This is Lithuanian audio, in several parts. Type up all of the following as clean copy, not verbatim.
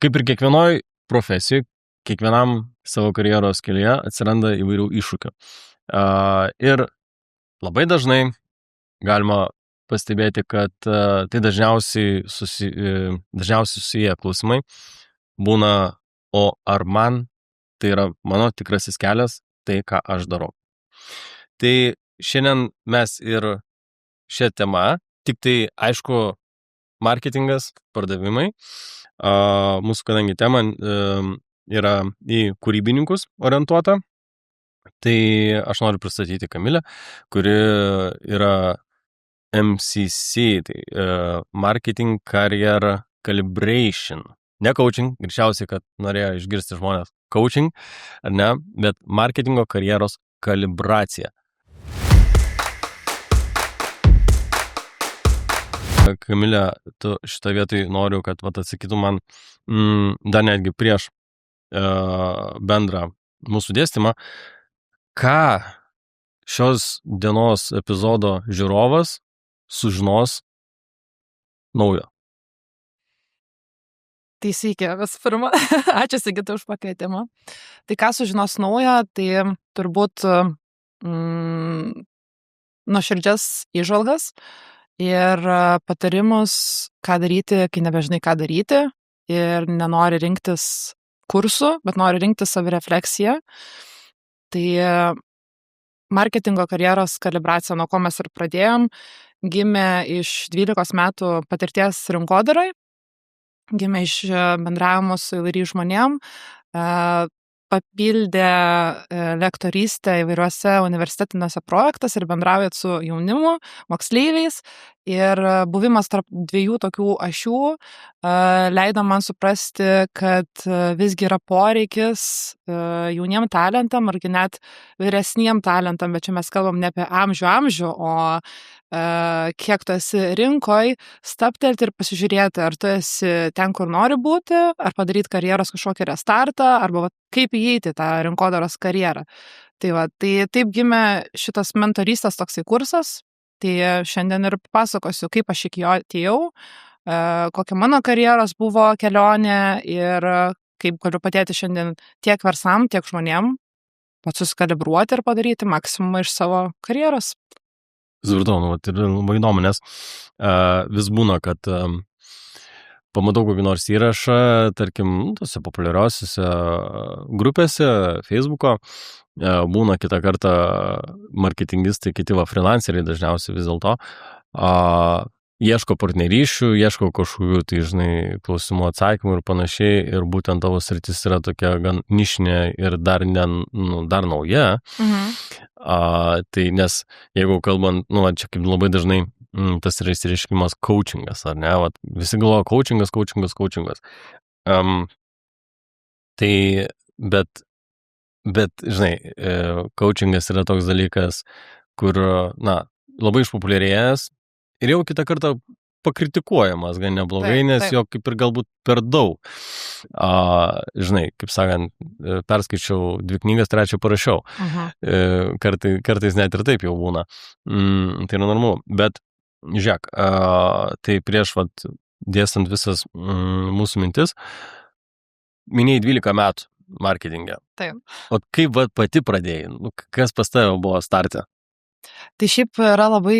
kaip ir kiekvienoj profesijoj, kiekvienam savo karjeros kelyje atsiranda įvairių iššūkių. Ir labai dažnai galima pastebėti, kad tai dažniausiai susiję klausimai būna, o ar man tai yra mano tikrasis kelias, tai ką aš darau. Tai šiandien mes ir šią temą, tik tai aišku marketingas, pardavimai. Mūsų kadangi tema yra į kūrybininkus orientuota, tai aš noriu pristatyti Kamilę, kuri yra MCC, tai Marketing Career Calibration. Ne coaching, greičiausiai, kad norėjo išgirsti žmonės coaching, ar ne, bet marketingo karjeros kalibracija. Kamilė, tu šitą vietoj noriu, kad atsakytų man dar netgi prieš bendrą mūsų dėstymą, ką šios dienos epizodo žiūrovas sužinos naujo. Tai sveiki, vis pirma. Ačiū Sigita už pakvietimą. Tai ką sužinos naujo, tai turbūt nuoširdžias įžvalgas ir patarimus, ką daryti, kai nebežinai, ką daryti ir nenori rinktis kursų, bet nori rinktis savirefleksiją. Tai marketingo karjeros kalibracija, nuo ko mes ir pradėjom, gimė iš 12 metų patirties rinkodarai, gimė iš bendravimo su įvairiais žmonėm, papildė lektorystę įvairiuose universitetiniuose projektuose ir bendraujat su jaunimu, moksleiviais. Ir buvimas tarp dviejų tokių ašių leido man suprasti, kad visgi yra poreikis jauniem talentam, argi net vyresniem talentam, bet čia mes kalbam ne apie amžių, o kiek tu esi rinkoj, stabtelti ir pasižiūrėti, ar tu esi ten, kur nori būti, ar padaryti karjeros kažkokį restartą, arba kaip įeiti tą rinkodaros karjerą. Tai taip gimė šitas mentorystės toksai kursas. Tai šiandien ir pasakosiu, kaip aš iki jo atėjau, kokia mano karjeros buvo kelionė ir kaip galiu padėti šiandien tiek verslam, tiek žmonėm susikalibruoti ir padaryti maksimumą iš savo karjeros. Supratau, ir labai įdomu, nes vis būna, kad pamatau kokį nors įrašą, tarkim, tose populiariosiuose grupėse, Facebooko, būna kitą kartą marketingistai, kiti freelanceriai dažniausiai vis dėlto, ieško partnerysčių, ieško kažkokių, tai žinai, klausimų atsakymų ir panašiai, ir būtent tavo sritis yra tokia gan nišinė ir dar nauja. Tai nes, jeigu kalbant, čia kaip labai dažnai tas yra išsireiškimas coachingas, ar ne? Visi galvoja coachingas. Tai, bet, žinai, coachingas yra toks dalykas, kur, labai išpopuliarėjęs ir jau kitą kartą pakritikuojamas gan neblogai, nes jo kaip ir galbūt per daug. Žinai, kaip sakant, perskaičiau 2 knygas, 3 parašiau. Kartais net ir taip jau būna. Tai yra normalu. Bet, žiūrėk, tai prieš dėstant visas mūsų mintis, minėjai 12 metų marketingė. Taip. O kaip pati pradėjai? Kas pas tave buvo starte? Tai šiaip yra labai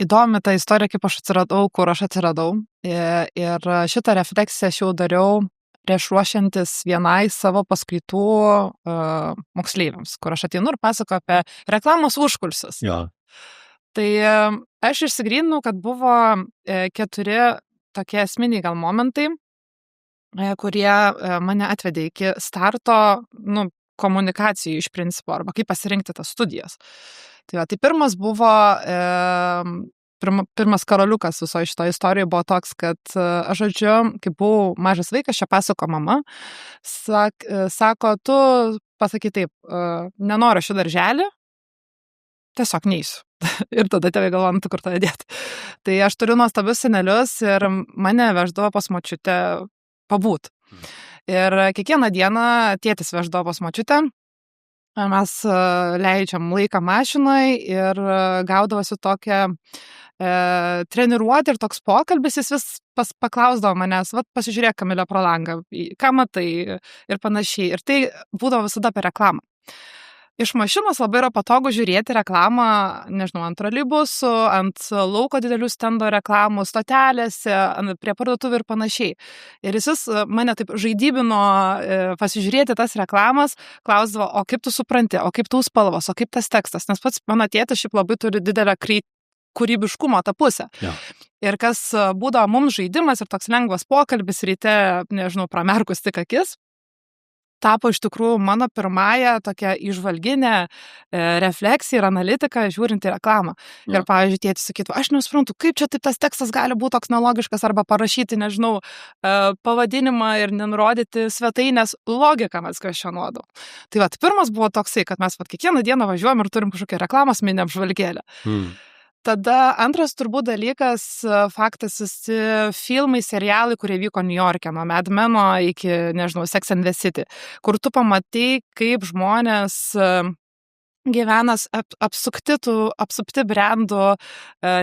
įdomi ta istorija, kaip aš atsiradau, kur aš atsiradau. Ir šitą refleksiją aš jau dariau prieš ruošiantis vienai savo paskaitų moksleiviams, kur aš ateinu ir pasakoju apie reklamos užkulsius. Jo. Tai aš išsigryninau, kad buvo 4 tokie esminiai gal momentai, kurie mane atvedė iki starto komunikacijų iš principo, arba kaip pasirinkti tas studijas. Tai pirmas buvo, pirmas karoliukas viso šito istorijoje buvo toks, kad aš žodžiu, kai buvau mažas vaikas, čia pasako mama, sako, tu pasakai taip, nenoriu šį darželį, tiesiog neįsiu. Ir tada tėvai galvoja, tu kur tave dėti. Tai aš turiu nuostabius senelius ir mane veždavo pas močiutę pabūt. Ir kiekvieną dieną tėtis veždavo pas močiutę. Mes leidžiam laiką mašinai ir gaudavosi tokia treniruotė ir toks pokalbis, jis vis paklausdavo manęs, pasižiūrėk, Kamilė, pro langą, ką matai ir panašiai. Ir tai būdavo visada per reklamą. Iš mašinos labai yra patogu žiūrėti reklamą, nežinau, ant troleibusų, ant lauko didelių stendo reklamų, stotelėse, prie parduotuvių ir panašiai. Ir jis mane taip žaidybino pasižiūrėti tas reklamas, klausdavo, o kaip tu supranti, o kaip tau spalvos, o kaip tas tekstas, nes pats mano tėtis šiaip labai turi didelę kūrybiškumo tą pusę. Ja. Ir kas būdavo mums žaidimas ir toks lengvas pokalbis ryte, nežinau, pramerkus tik akis, tapo iš tikrųjų mano pirmąją tokią įžvalginę refleksiją ir analitiką žiūrint į reklamą. Ja. Ir, pavyzdžiui, tėtis sakytų, aš nesuprantu, kaip čia taip tas tekstas gali būti toks nelogiškas arba parašyti, nežinau, pavadinimą ir nenurodyti svetainės logiką mes kvestionuodavom. Tai pirmas buvo toksai, kad mes kiekvieną dieną važiuojam ir turim kažkokią reklamos mini apžvalgėlę. Tada antras turbūt dalykas, faktas, visi filmai, serialai, kurie vyko New York'e, nuo Mad Men'o iki, nežinau, Sex and the City, kur tu pamatai, kaip žmonės gyvena apsupti brandų,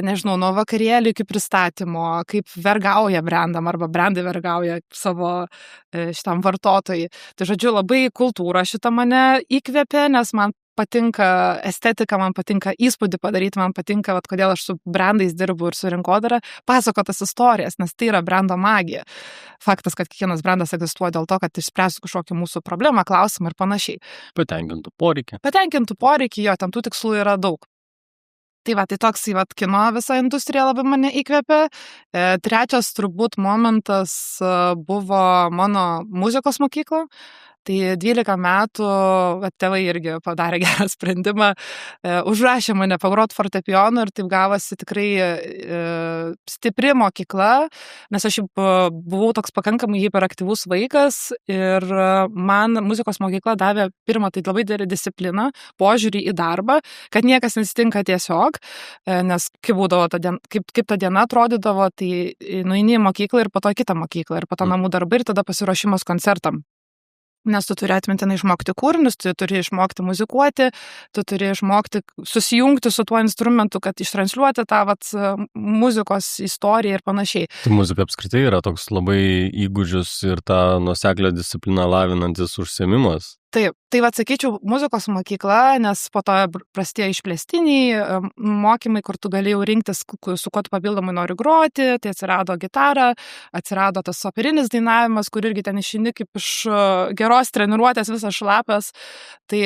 nežinau, nuo vakarėlių iki pristatymo, kaip vergauja brandam arba brandai vergauja savo šitam vartotojai. Tai žodžiu, labai kultūra šitą mane įkvėpė, nes man patinka estetika, man patinka įspūdį padaryti, man patinka, kodėl aš su brandais dirbu ir su rinkodara, pasakotas istorijas, nes tai yra brando magija. Faktas, kad kiekvienas brandas egzistuoja dėl to, kad išspręstų kažkokį mūsų problemą, klausimą ir panašiai. Patenkintų poreikį. Patenkintų poreikį, jo, ten tų tikslų yra daug. Tai toks kino visa industrija labai mane įkvėpė. Trečias turbūt momentas buvo mano muzikos mokykla. Tai 12 metų tėvai irgi padarė gerą sprendimą, užrašė mane pagrot fortepijonu ir taip gavosi tikrai stipri mokykla, nes aš buvau toks pakankamai hiperaktyvus vaikas ir man muzikos mokykla davė pirmą tai labai didelį discipliną, požiūrį į darbą, kad niekas nesitinka tiesiog, nes kaip ta diena atrodydavo, tai nueini į mokyklą ir po to kitą mokyklą ir po to namų darbai ir tada pasiruošimas koncertam. Nes tu turi atmintinai išmokti kūrinius, tu turi išmokti muzikuoti, tu turi išmokti susijungti su tuo instrumentu, kad ištransliuoti tą muzikos istoriją ir panašiai. Tai muzika apskritai yra toks labai įgūdžius ir tą nuoseklę discipliną lavinantis užsiėmimas. Taip, tai sakyčiau, muzikos mokykla, nes po to prasidėjo išplėstiniai mokymai, kur tu galėjau rinktis, su kuo tu papildomai nori groti, tai atsirado gitara, atsirado tas operinis dainavimas, kur irgi ten išeini kaip iš geros treniruotės visas šlapias. Tai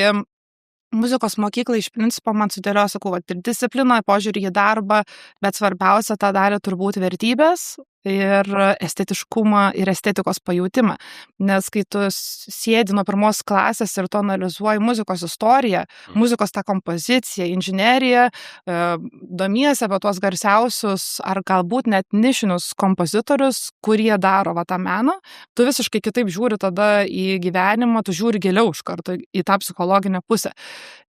muzikos mokykla iš principo man sudėliojo, sakau, ir discipliną, požiūrį į darbą, bet svarbiausia tą darė turbūt vertybės ir estetiškumą ir estetikos pajautimą. Nes kai tu sėdi nuo pirmos klasės ir tu analizuoji muzikos istoriją, muzikos tą kompoziciją, inžineriją, domiesi apie tuos garsiausius ar galbūt net nišinius kompozitorius, kurie daro tą meną, tu visiškai kitaip žiūri tada į gyvenimą, tu žiūri giliau iš karto į tą psichologinę pusę.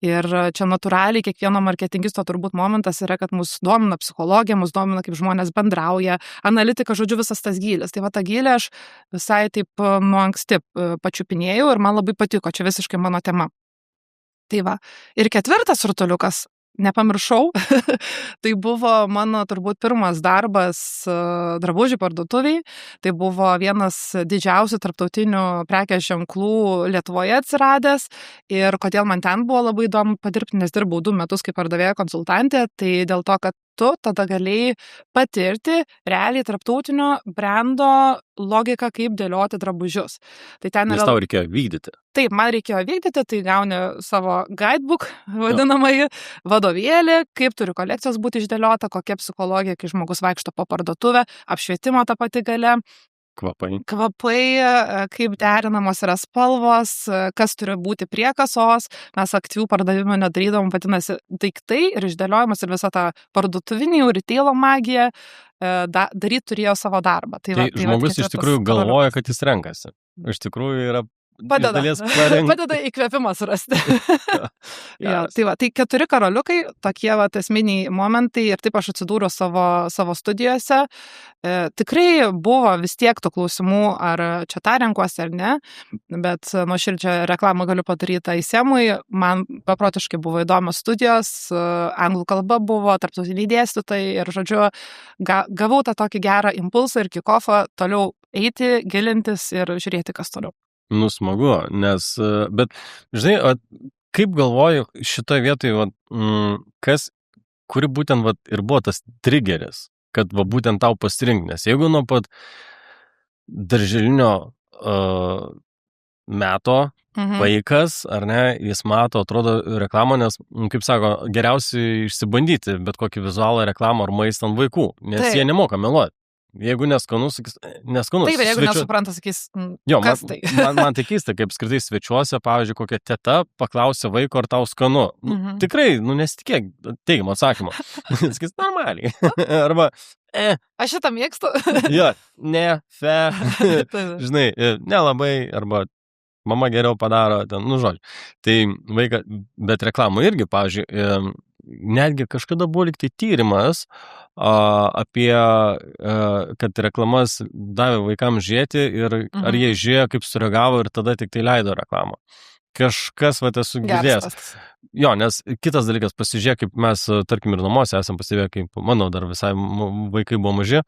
Ir čia natūraliai kiekvieno marketingisto turbūt momentas yra, kad mus domina psichologija, mus domina, kaip žmonės bendrauja, analitika, žodžiu, visas tas gylis. Tai tą gylį aš visai taip nuo anksti pačiupinėjau ir man labai patiko, čia visiškai mano tema. Tai ir ketvirtas rutuliukas, nepamiršau, tai buvo mano turbūt pirmas darbas drabužių parduotuviai, tai buvo vienas didžiausių tarptautinių prekės ženklų Lietuvoje atsiradęs ir kodėl man ten buvo labai įdomu padirbti, nes dirbau 2 metus kaip pardavėja konsultantė, tai dėl to, kad tu tada galėjai patirti realiai tarptautinio brando logiką, kaip dėlioti drabužius. Tai ten nes tau reikėjo vykdyti. Taip, man reikėjo vykdyti, tai gauni savo guidebook, vadinamąjį vadovėlį, kaip turi kolekcijos būti išdėliota, kokia psichologija, kai žmogus vaikšto po parduotuvę, apšvietimo ta pati gale. Kvapai, kaip derinamos yra spalvos, kas turi būti prie kasos, mes aktyvių pardavimų nedarydavom, vadinasi, daiktai ir išdėliojimas ir visa ta parduotuvinė ir retailo magija daryti turėjo savo darbą. Tai žmogus iš tikrųjų galvoja, kad jis renkasi. Iš tikrųjų yra padeda įkvėpimą surasti. Ja, tai va, tai 4 karoliukai, tokie va esminiai momentai ir taip aš atsidūriau savo studijose. Tikrai buvo vis tiek tų klausimų, ar čia tą renkuosi ar ne, bet nuoširdžią reklamą galiu padaryti ISEM-ui. Man beprotiškai buvo įdomios studijos, anglų kalba buvo, tarptautiniai dėstytojai ir, žodžiu, gavau tą tokį gerą impulsą ir kick-offą toliau eiti, gilintis ir žiūrėti, kas toliau. Nu, smagu, nes, bet, žinai, kaip galvoju šitoje vietoje, kuri būtent ir buvo tas triggeris, kad būtent tau pasirinkti, nes jeigu nuo pat darželinio meto vaikas, ar ne, jis mato, atrodo, reklamą, nes, kaip sako, geriausiai išsibandyti bet kokį vizualą, reklamą ar maistą ant vaikų, nes jie nemoka meluoti. Jeigu neskanus, sakys, neskanus. Taip, jeigu nesupranta, sakys, kas tai? man tai keista, kaip skirtai svečiuose, pavyzdžiui, kokia teta paklausė vaiko, ar tau skanu. Tikrai, nesitikėk teigiamą atsakymą. Sakys, normaliai. Arba, Aš šitą mėgstu. Jo, ne, žinai, nelabai, arba mama geriau padaro, žodžiu. Tai vaikas, bet reklamų irgi, pavyzdžiui, netgi kažkada buvo likti tyrimas apie, kad reklamas davė vaikams žiūrėti ir ar jie žiūrėjo, kaip sureagavo ir tada tik tai leido reklamą. Kažkas, esu girdėjęs. Jo, nes kitas dalykas, pasižiūrėk, kaip mes, tarkim, ir namuose esam pastebėję, kaip mano dar visai vaikai buvo maži,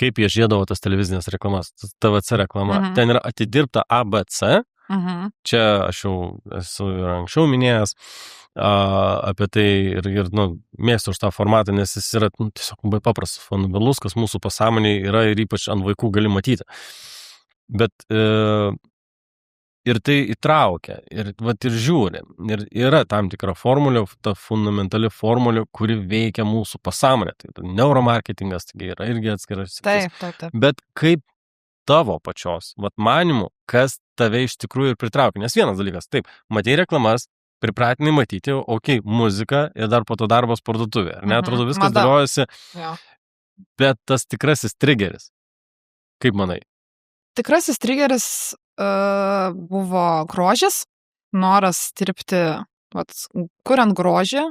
kaip jie žiūrėdavo tas televizinės reklamas, TVC reklama. Ten yra atidirbta ABC. Čia aš jau esu ir anksčiau minėjęs apie tai ir mėgstu už tą formatą, nes jis yra tiesiog labai paprastas, fundamentalus, kas mūsų pasąmonėje yra ir ypač ant vaikų gali matyti. Bet ir tai įtraukia, ir žiūri. Ir yra tam tikra formulė, ta fundamentali formulė, kuri veikia mūsų pasąmonę. Tai neuromarketingas, tai yra irgi atskiras. Taip. Bet kaip tavo pačios, manimu, kas tave iš tikrųjų ir pritraukia. Nes vienas dalykas, taip, matei reklamas, pripratinai matyti, muzika ir dar po to darbas parduotuvė. Ar ne, atrodo, viskas dėliojasi. Bet tas tikrasis triggeris, kaip manai? Tikrasis triggeris buvo grožis, noras dirbti, kuriant grožį.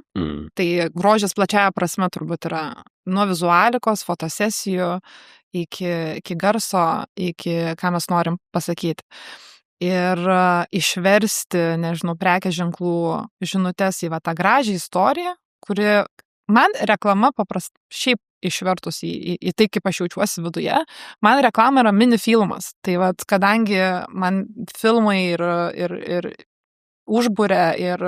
Tai grožis plačiaja prasme turbūt yra nuo vizualikos, fotosesijų, iki garso, iki ką mes norim pasakyti. Ir išversti, nežinau, prekės ženklų žinutes į tą gražią istoriją, kuri man reklama šiaip išvertus į tai, kaip aš jaučiuosi viduje, man reklama yra mini filmas. Tai kadangi man filmai ir užbūrė ir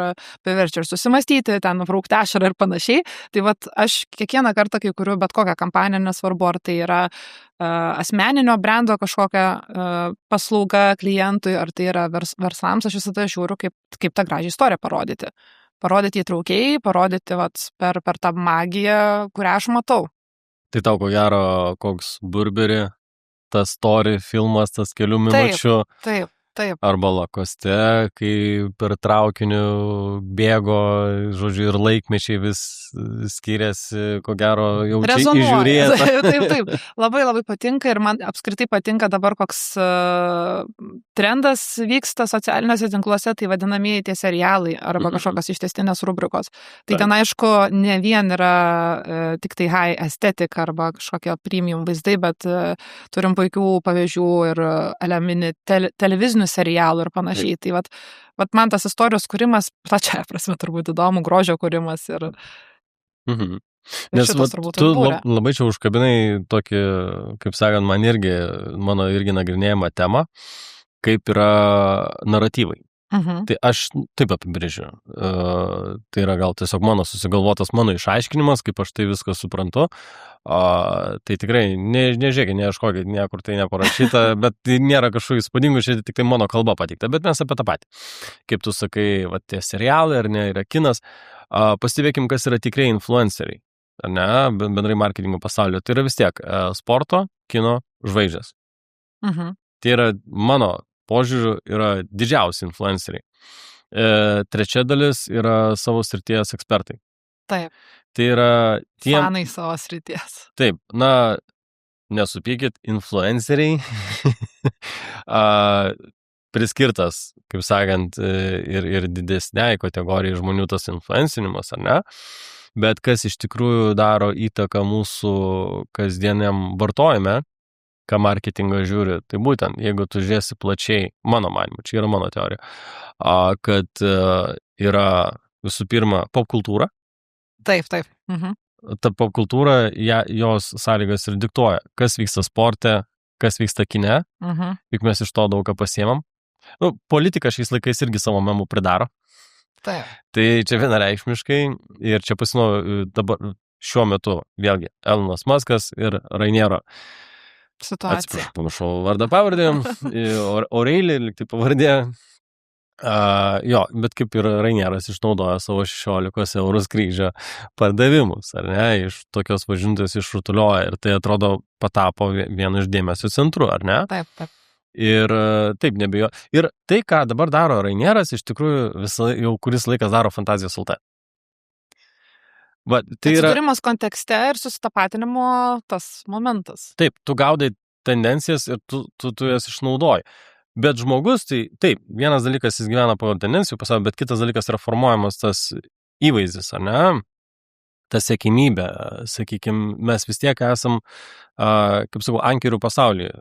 priverčia ir susimastyti, ten nubraukti ašarą ir panašiai. Tai aš kiekvieną kartą, kai kuriu bet kokią kampaniją, nesvarbu, ar tai yra asmeninio brendo kažkokia paslauga klientui, ar tai yra verslams, aš visada žiūriu, kaip tą gražią istoriją parodyti. Parodyti įtraukiai, parodyti per tą magiją, kurią aš matau. Tai tau ko gero, koks Burberry, tas story filmas, tas kelių minučių. Taip. Arba Lakoste, kai per traukinių bėgo, žodžiu, ir laikmečiai vis skiriasi, ko gero, jau čia įžiūrėta. Taip. Labai patinka ir man apskritai patinka dabar koks trendas vyksta socialiniuose tinkluose, tai vadinamieji tie serialai arba kažkokios ištęstinės rubrikos. Tai ten, aišku, ne vien yra tik tai high aesthetic arba kažkokie premium vaizdai, bet turim puikių pavyzdžių ir elemini televizinių serialų ir panašiai. Tai man tas istorijos kūrimas, plačiaja prasme turbūt įdomu, grožio kūrimas ir Nes tu labai čia užkabinai tokį, kaip sakant, mano irgi nagrinėjama tema, kaip yra naratyvai. Tai aš taip apibrėžiu. Tai yra gal tiesiog mano susigalvotas mano išaiškinimas, kaip aš tai viską suprantu. Tai tikrai, nežiūrėkit, neieškokit, niekur tai neparašyta, bet tai nėra kažkokių įspūdingų, čia tik tai mano kalba pateikta, bet mes apie tą patį. Kaip tu sakai, tie serialai, ar ne, yra kinas, pastebėkim, kas yra tikrai influenceriai, ar ne, bendrai marketingo pasaulio. Tai yra vis tiek sporto, kino žvaigždės. Tai yra mano požiūriu yra didžiausi influenceriai. Trečia dalis yra savo srities ekspertai. Taip. Tai yra fanai savo srities. Taip, nesupykit, influenceriai priskirtas, kaip sakant, ir didesniai kategorijai žmonių tas influencinimas, ar ne? Bet kas iš tikrųjų daro įtaką mūsų kasdieniam vartojime, ką marketingas žiūri, tai būtent, jeigu tu žiūrėsi plačiai, mano manimu, čia yra mano teorija, kad yra visų pirma popkultūra. Taip. Mhm. Ta popkultūra, jos sąlygas ir diktuoja, kas vyksta sporte, kas vyksta kine, juk mes iš to daug ką pasiemam. Politika šiais laikais irgi savo memų pridaro. Taip. Tai čia vienareikšmiškai ir čia dabar šiuo metu vėlgi Elonas Muskas ir Rainiero situacija. Pamiršau vardą pavardę, Oreilį, liktai pavardė. Jo, bet kaip ir Rainieras išnaudoja savo 16 eurų skrydžio pardavimus, ar ne, iš tokios važintojos išrutulioja ir tai atrodo patapo vienu iš dėmesio centrų, ar ne? Taip. Ir taip nebijo. Ir tai, ką dabar daro Rainieras, iš tikrųjų jau kuris laikas daro Fantazijos LT. Tai yra atsidūrimas kontekste ir susitapatinimo tas momentas. Taip, tu gaudai tendencijas ir tu jas išnaudoji. Bet žmogus, tai taip, vienas dalykas jis gyvena pagal tendencijų pasaulį, bet kitas dalykas yra formuojamas tas įvaizdis, ar ne? Ta siekiamybė, sakykime, mes vis tiek esam, kaip sakau, ankerių pasaulyje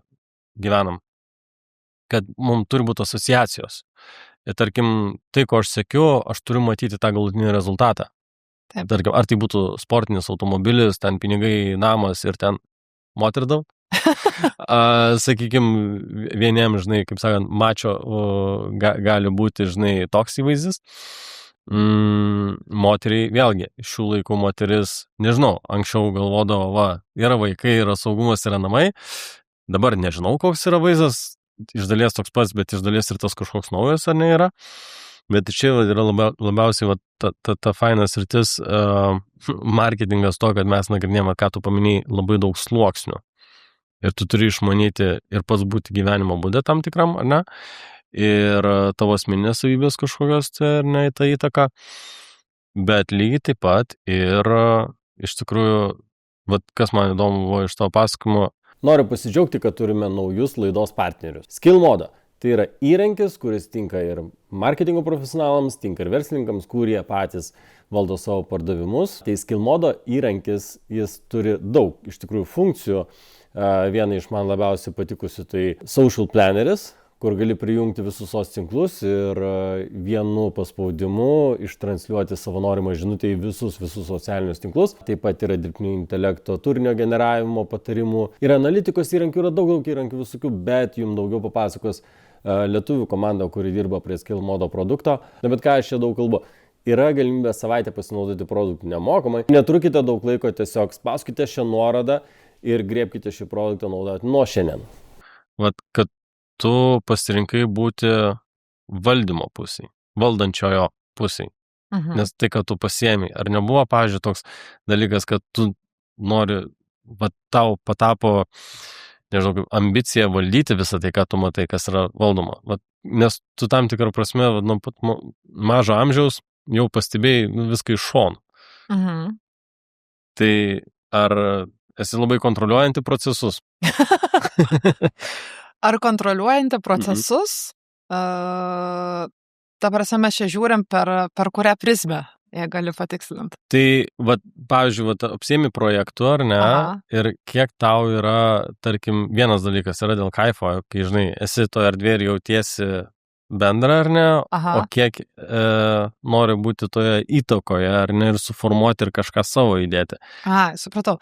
gyvenam, kad mums turi būti asociacijos. Ir tarkim, tai, ko aš siekiu, aš turiu matyti tą galutinį rezultatą. Taip. Tarkim, ar tai būtų sportinis automobilis, ten pinigai, namas ir ten moterų daug. Sakykime, vieniem, žinai, kaip sakant, mačo gali būti, žinai, toks įvaizdis. Moteriai, vėlgi, šių laikų moteris, nežinau, anksčiau galvodavo, yra vaikai, yra saugumas, yra namai. Dabar nežinau, koks yra vaizdas, iš dalies toks pats, bet iš dalies ir tas kažkoks naujas, ar ne yra. Bet čia yra labiausiai ta fainas rytis marketingas to, kad mes nagrinėjame, ką tu paminėjai, labai daug sluoksnių. Ir tu turi išmanyti ir pats būti gyvenimo būde tam tikram, ar ne? Ir tavo asmeninės savybės kažkokios, ar ne, ta įtaka. Bet lygiai taip pat ir iš tikrųjų, kas man įdomu buvo iš tavo pasakojimo, noriu pasidžiaugti, kad turime naujus laidos partnerius. Skillmodo. Tai yra įrankis, kuris tinka ir marketingo profesionalams, tinka ir verslininkams, kurie patys valdo savo pardavimus. Tai Skillmodo įrankis, jis turi daug iš tikrųjų funkcijų. Viena iš man labiausiai patikusių tai Social Planneris, kur gali prijungti visus sos tinklus ir vienu paspaudimu ištransliuoti savo norimą žinutę į visus socialinius tinklus. Taip pat yra dirbtinio intelekto turinio generavimo patarimų. Ir analitikos įrankių yra daug įrankių visokių, bet jums daugiau papasakos lietuvių komanda, kuri dirba prie Skillmodo produkto. Bet ką aš čia daug kalbu. Yra galimybė savaitę pasinaudoti produktų nemokamai. Netrukite daug laiko, tiesiog spauskite šią nuorodą ir griebkite šį produktą naudoti nuo šiandien. Kad tu pasirinkai būti valdymo pusiai, valdančiojo pusiai. Nes tai, kad tu pasiėmei, ar nebuvo, pavyzdžiui, toks dalykas, kad tu nori, tau patapo, nežinau, ambicija valdyti visą tai, ką tu matai, kas yra valdoma. Nes tu tam tikrą prasme, nuo pat mažo amžiaus jau pastebėjai viską iš šonų. Tai ar esi labai kontroliuojanti procesus? Ar kontroliuojanti procesus? Ta prasme, mes čia žiūrim per kurią prizmę, jei gali patikslinti. Tai, pavyzdžiui, apsiemi projektu, ar ne? Ir kiek tau yra, tarkim, vienas dalykas yra dėl kaifo, kai, žinai, esi toje erdvėje ir jautiesi bendra, ar ne? O kiek nori būti toje įtakoje, ar ne, ir suformuoti ir kažką savo įdėti. Supratau.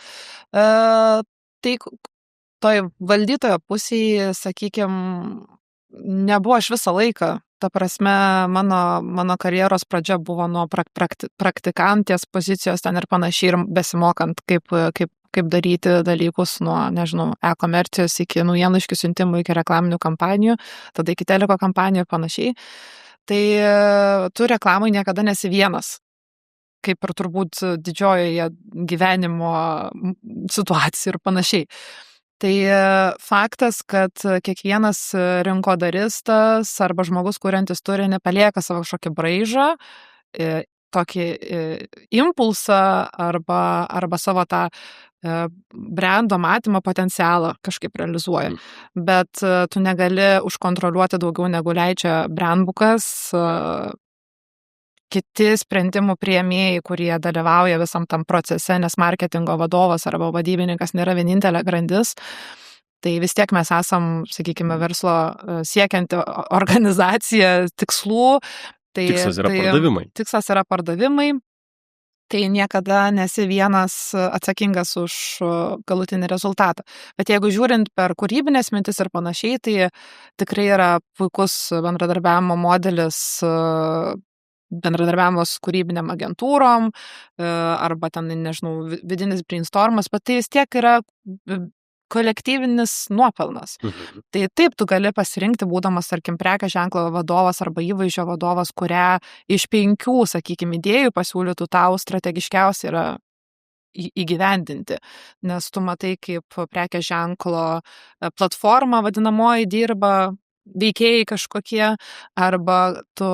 Tai toj valdytojo pusėje, sakykime, nebuvo aš visą laiką. Ta prasme, mano karjeros pradžia buvo nuo praktikantės pozicijos ten ir panašiai, ir besimokant, kaip daryti dalykus nuo, nežinau, e-komercijos iki naujienlaiškių siuntimų, iki reklaminių kampanijų, tada iki teliko kampanijų ir panašiai. Tai tu reklamai niekada nesi vienas, kaip ir turbūt didžiojoje gyvenimo situacijų ir panašiai. Tai faktas, kad kiekvienas rinkodaristas arba žmogus, kuriantis turinį, palieka savo kažkokį braižą, tokį impulsą arba savo tą brando matymo potencialą kažkaip realizuoji. Bet tu negali užkontroliuoti daugiau negu leidžia brandbookas, kiti sprendimų priėmėjai, kurie dalyvauja visam tam procese, nes marketingo vadovas arba vadybininkas nėra vienintelė grandis. Tai vis tiek mes esam, sakykime, verslo siekianti organizacija tikslų. Tai, Tikslas yra pardavimai. Tikslas yra pardavimai. Tai niekada nesi vienas atsakingas už galutinį rezultatą. Bet jeigu žiūrint per kūrybinės mintis ir panašiai, tai tikrai yra puikus bendradarbiavimo modelis, bendradarbiavimas kūrybiniam agentūrom arba ten, nežinau, vidinis brainstormas, bet tai vis tiek yra kolektyvinis nuopelnas. Tai taip, tu gali pasirinkti, būdamas, tarkim, prekės ženklo vadovas arba įvaizdžio vadovas, kurią iš 5, sakykime, idėjų pasiūlytų tau strategiškiausia yra įgyvendinti. Nes tu matai, kaip prekės ženklo platforma vadinamoji dirba, veikėjai kažkokie, arba tu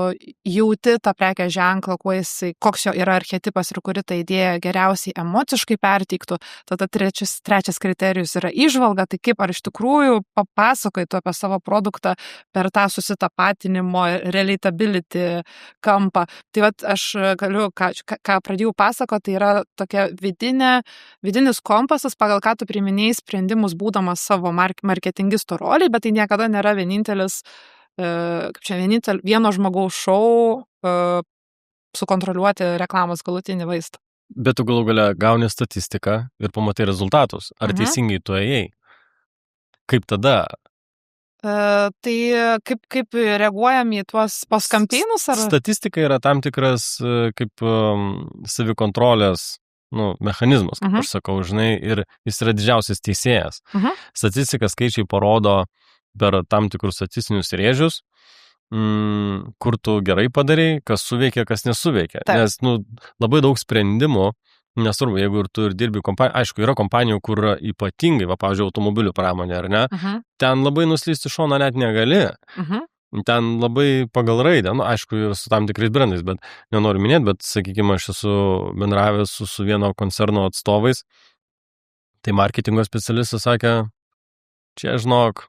jauti tą prekės ženklą, koks jo yra archetipas ir kuri ta idėja geriausiai emociškai perteiktų. Tada trečias kriterijus yra įžvalga, tai kaip ar iš tikrųjų papasakoji tu apie savo produktą per tą susitapatinimo relatability kampą. Tai vat aš galiu, ką pradėjau pasakoti, tai yra tokia vidinis kompasas, pagal ką tu priiminėjai sprendimus būdamas savo marketingisto roliai, bet tai niekada nėra vienintelis vieno žmogaus šou sukontroliuoti reklamos galutinį vaizdą. Bet tu galų gale gauni statistiką ir pamatai rezultatus. Ar teisingai tu ėjai? Kaip tada? Tai kaip reaguojam į tuos postkampynus? Statistika yra tam tikras kaip savikontrolės mechanizmas, kaip aš sakau, žinai, ir jis yra didžiausias teisėjas. Statistika skaičiai parodo per tam tikrus statistinius rėžius, kur tu gerai padarai, kas suveikia, kas nesuveikia. Taip. Nes labai daug sprendimų, nesvarbu, jeigu ir tu ir dirbi kompanijų, aišku, yra kompanijų, kur ypatingai, pavyzdžiui, automobilių pramonė, ar ne, ten labai nuslysti šoną net negali. Ten labai pagal raidę, aišku, ir su tam tikrais brandais, bet nenoriu minėti, bet, sakykime, aš esu bendravęs su vieno koncerno atstovais, tai marketingo specialistas sakė, čia, žinok,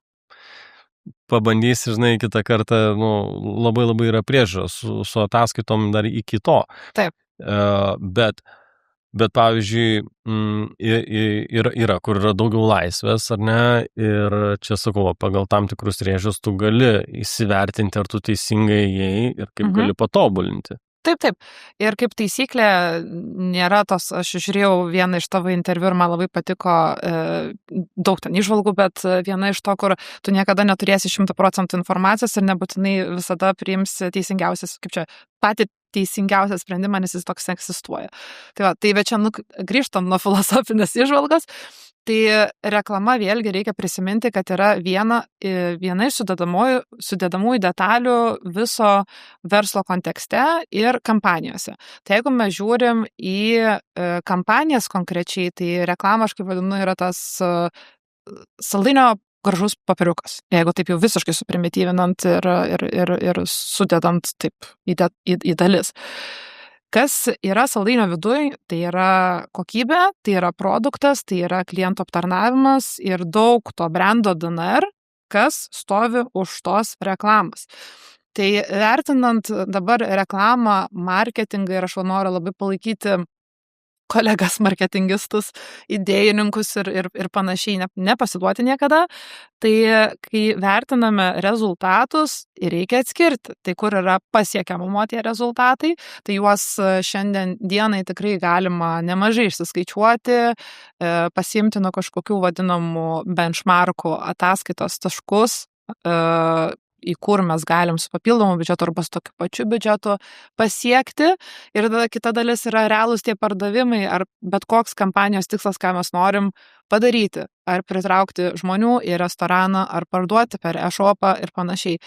pabandysi, žinai, kitą kartą, labai yra priežiūra su ataskaitom dar iki to. Taip. Bet pavyzdžiui, yra, kur yra daugiau laisvės, ar ne, ir čia sakau, pagal tam tikrus rėžius tu gali įsivertinti, ar tu teisingai ėjai ir kaip gali patobulinti. Taip. Ir kaip taisyklė nėra tos, aš žiūrėjau vieną iš tavo interviu ir man labai patiko daug ten įžvalgų, bet viena iš to, kur tu niekada neturėsi 100% informacijos ir nebūtinai visada priimsi teisingiausias, kaip čia, patį teisingiausią sprendimą, nes jis toks egzistuoja. Tai bet čia grįžtam nuo filosofinės įžvalgos. Tai reklama vėlgi reikia prisiminti, kad yra viena iš sudedamųjų detalių viso verslo kontekste ir kampanijose. Tai jeigu mes žiūrim į kampanijas konkrečiai, tai reklamą, aš kaip vadinu, yra tas saldainio gražus papiriukas. Jeigu taip jau visiškai suprimityvinant ir sudedant taip į dalis. Kas yra saldainio viduj, tai yra kokybė, tai yra produktas, tai yra klientų aptarnavimas ir daug to brando DNR, kas stovi už tos reklamos. Tai vertinant dabar reklamą, marketingą, ir aš noriu labai palaikyti kolegas marketingistus, idėjininkus ir panašiai, nepasiduoti niekada, tai kai vertiname rezultatus, reikia atskirti. Tai kur yra pasiekiamumo tie rezultatai, tai juos šiandien dienai tikrai galima nemažai išsiskaičiuoti, pasiimti nuo kažkokių vadinamų benchmarkų ataskaitos taškus, į kur mes galim su papildomu biudžetu arba su tokiu pačiu biudžetu pasiekti. Ir tada kita dalis yra realūs tie pardavimai ar bet koks kampanijos tikslas, ką mes norim padaryti. Ar pritraukti žmonių į restoraną, ar parduoti per e-shopą ir panašiai.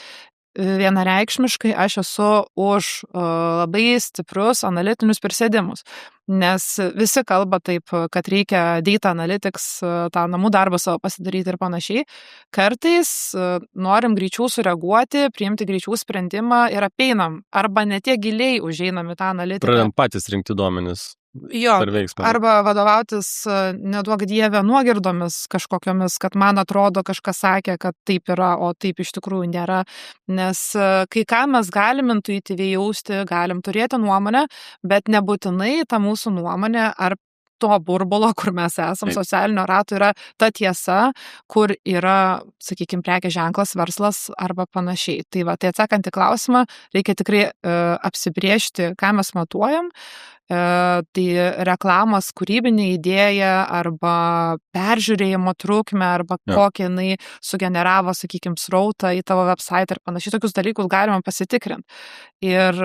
Vienareikšmiškai aš esu už labai stiprius analitinius prisėdimus, nes visi kalba taip, kad reikia data analytics, tą namų darbą savo pasidaryti ir panašiai. Kartais norim greičiau sureaguoti, priimti greičiau sprendimą ir apeinam, arba ne tiek giliai užeinam į tą analitiką. Pradedam patys rinkti duomenis. Jo, per veiksmą. arba vadovautis, neduok dievę, nuogirdomis kažkokiomis, kad man atrodo kažkas sakė, kad taip yra, o taip iš tikrųjų nėra. Nes kai ką mes galim intuityviai jausti, galim turėti nuomonę, bet nebūtinai ta mūsų nuomonė ar to burbulo, kur mes esam, socialinio rato yra ta tiesa, kur yra, sakykime, prekės ženklas, verslas arba panašiai. Tai va, tai atsakant į klausimą, reikia tikrai apsibriežti, ką mes matuojam. Tai reklamos kūrybinė idėja arba peržiūrėjimo trukmę arba kokį jinai sugeneravo, sakykime, srautą į tavo website ir panašiai. Tokius dalykus galima pasitikrinti. Ir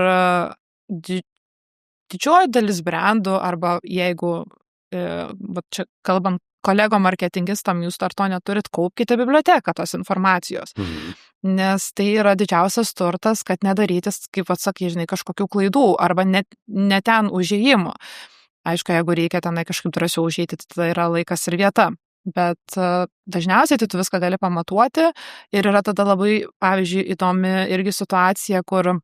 didžioji dalis brandų arba jeigu čia kalbant kolego marketingistam, jūs dar to neturit, kaupkite biblioteką tos informacijos. Nes tai yra didžiausias turtas, kad nedarytis, kaip atsakai, žinai, kažkokių klaidų arba ne ten užėjimo. Aišku, jeigu reikia tenai kažkaip drąsiau užeiti, tai tada yra laikas ir vieta. Bet dažniausiai tai tu viską gali pamatuoti ir yra tada labai, pavyzdžiui, įdomi irgi situacija, kur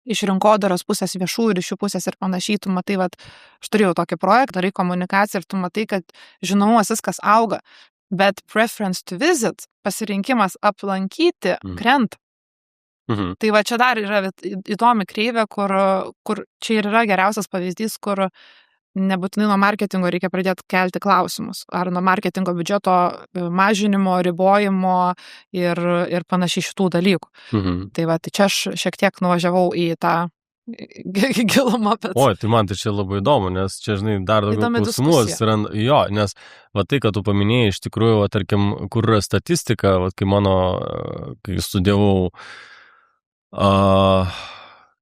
iš rinkodaros pusės, viešųjų ryšių pusės ir panašiai, tu matai, aš turėjau tokį projektą, darai komunikaciją ir tu matai, kad žinomumas viskas auga, bet preference to visit, pasirinkimas aplankyti, krenta. Tai va čia dar yra įdomi kreivė, kur čia ir yra geriausias pavyzdys, kur nebūtinai nuo marketingo reikia pradėti kelti klausimus, ar nuo marketingo biudžeto mažinimo, ribojimo ir panašiai šitų dalykų. Tai va, tai čia aš šiek tiek nuvažiavau į tą gilumą. Oi, tai man tai čia labai įdomu, nes čia, žinai, dar daugiau klausimų atsiranda. Jo, nes va tai, kad tu paminėjai, iš tikrųjų, va, tarkim, kur yra statistika, va, kai studijavau,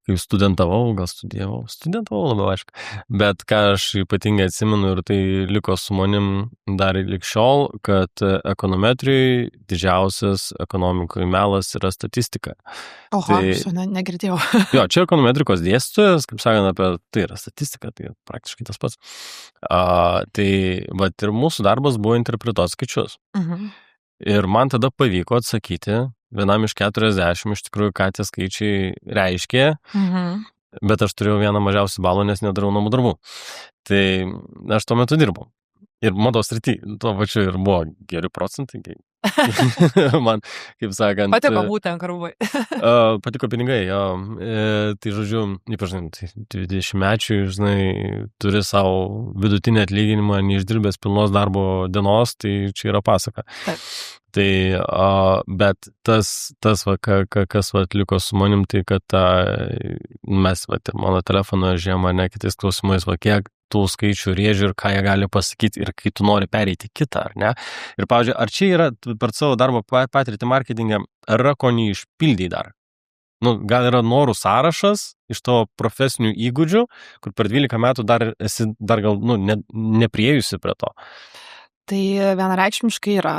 kai studentavau labiau, aišku, bet ką aš ypatingai atsimenu ir tai liko su manim dar lik šiol, kad ekonometrijai didžiausias ekonomikoje melas yra statistika. Oho, negirdėjau. Jo, čia ekonometrikos dėstytojas, kaip sakant, apie tai yra statistika, tai praktiškai tas pats. Tai va ir mūsų darbas buvo interpretuoti skaičius. Ir man tada pavyko atsakyti vienam iš 40, iš tikrųjų, ką tie skaičiai reiškia, bet aš turėjau vieną mažiausių balų, nes nedarau namų darbų. Tai aš tuo metu dirbau. Ir mados srity, tuo pačiu ir buvo geri procentai. Man, kaip sakant... Patiko būtent karvai. Patiko pinigai, jo. Tai žodžiu, ypač, 20-mečiui, žinai, turi savo vidutinį atlyginimą, neišdirbęs pilnos darbo dienos, tai čia yra pasaka. Taip. Tai, bet tas kas liko su manim, tai kad mes, ir mano telefonoje žiūrėjom mane kitais klausimais, kiek tų skaičių rėžių ir ką jie gali pasakyti ir kai tu nori pereiti kitą, ar ne? Ir, pavyzdžiui, ar čia yra per savo darbo patirtį marketingę, ar yra ko neišpildai dar? Gal yra norų sąrašas iš tavo profesinių įgūdžių, kur per 12 metų dar esi gal nepriėjusi prie to? Tai vienareikšmiškai yra,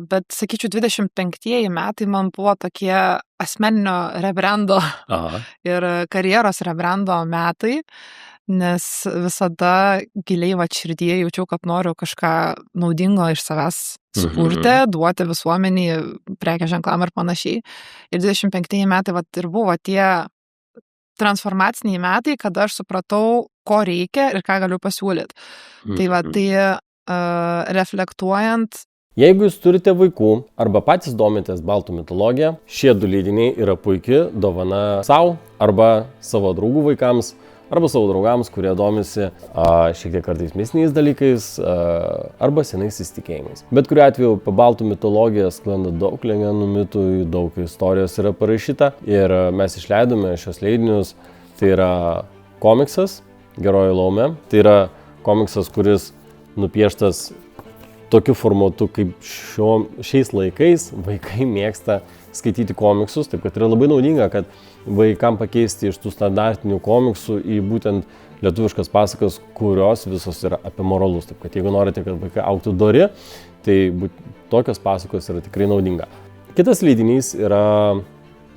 bet, sakyčiau, 25 metai man buvo tokie asmeninio rebrando ir karjeros rebrando metai, nes visada giliai širdyje jaučiau, kad noriu kažką naudingo iš savęs sukurti, duoti visuomeniai, prekės ženklam ir panašiai. Ir 25 metai ir buvo tie transformaciniai metai, kada aš supratau, ko reikia ir ką galiu pasiūlyti. Tai reflektuojant. Jeigu jūs turite vaikų arba patys domitės baltų mitologiją, šie 2 leidiniai yra puikia dovana savo arba savo draugų vaikams arba savo draugams, kurie domisi šiek tiek kartais mistiniais dalykais arba senais įsitikėjimais. Bet kuriuo atveju apie baltų mitologiją sklanda daug legendų, mitų, daug istorijos yra parašyta ir mes išleidome šios leidinius. Tai yra komiksas Geroji laumė, tai yra komiksas, kuris nupieštas tokiu formatu, kaip šiais laikais vaikai mėgsta skaityti komiksus, taip kad yra labai naudinga, kad vaikam pakeisti iš tų standartinių komiksų į būtent lietuviškas pasakas, kurios visos yra apie moralus. Taip kad jeigu norite, kad vaikai augtų dori, tai tokios pasakos yra tikrai naudinga. Kitas leidinys yra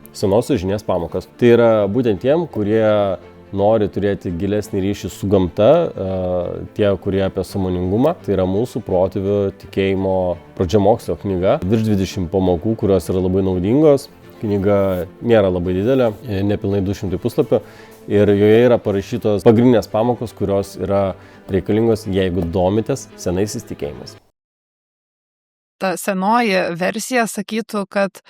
senosios žinias pamokas. Tai yra būtent tiem, kurie nori turėti gilesnį ryšį su gamta, tie, kurie apie sąmoningumą. Tai yra mūsų protėvių tikėjimo pradžiamokslio knyga. Virš 20 pamokų, kurios yra labai naudingos. knyga nėra labai didelė, nepilnai 200 puslapio ir joje yra parašytos pagrindinės pamokos, kurios yra reikalingos, jeigu domitės senaisiais tikėjimais. Ta senoji versija sakytų, kad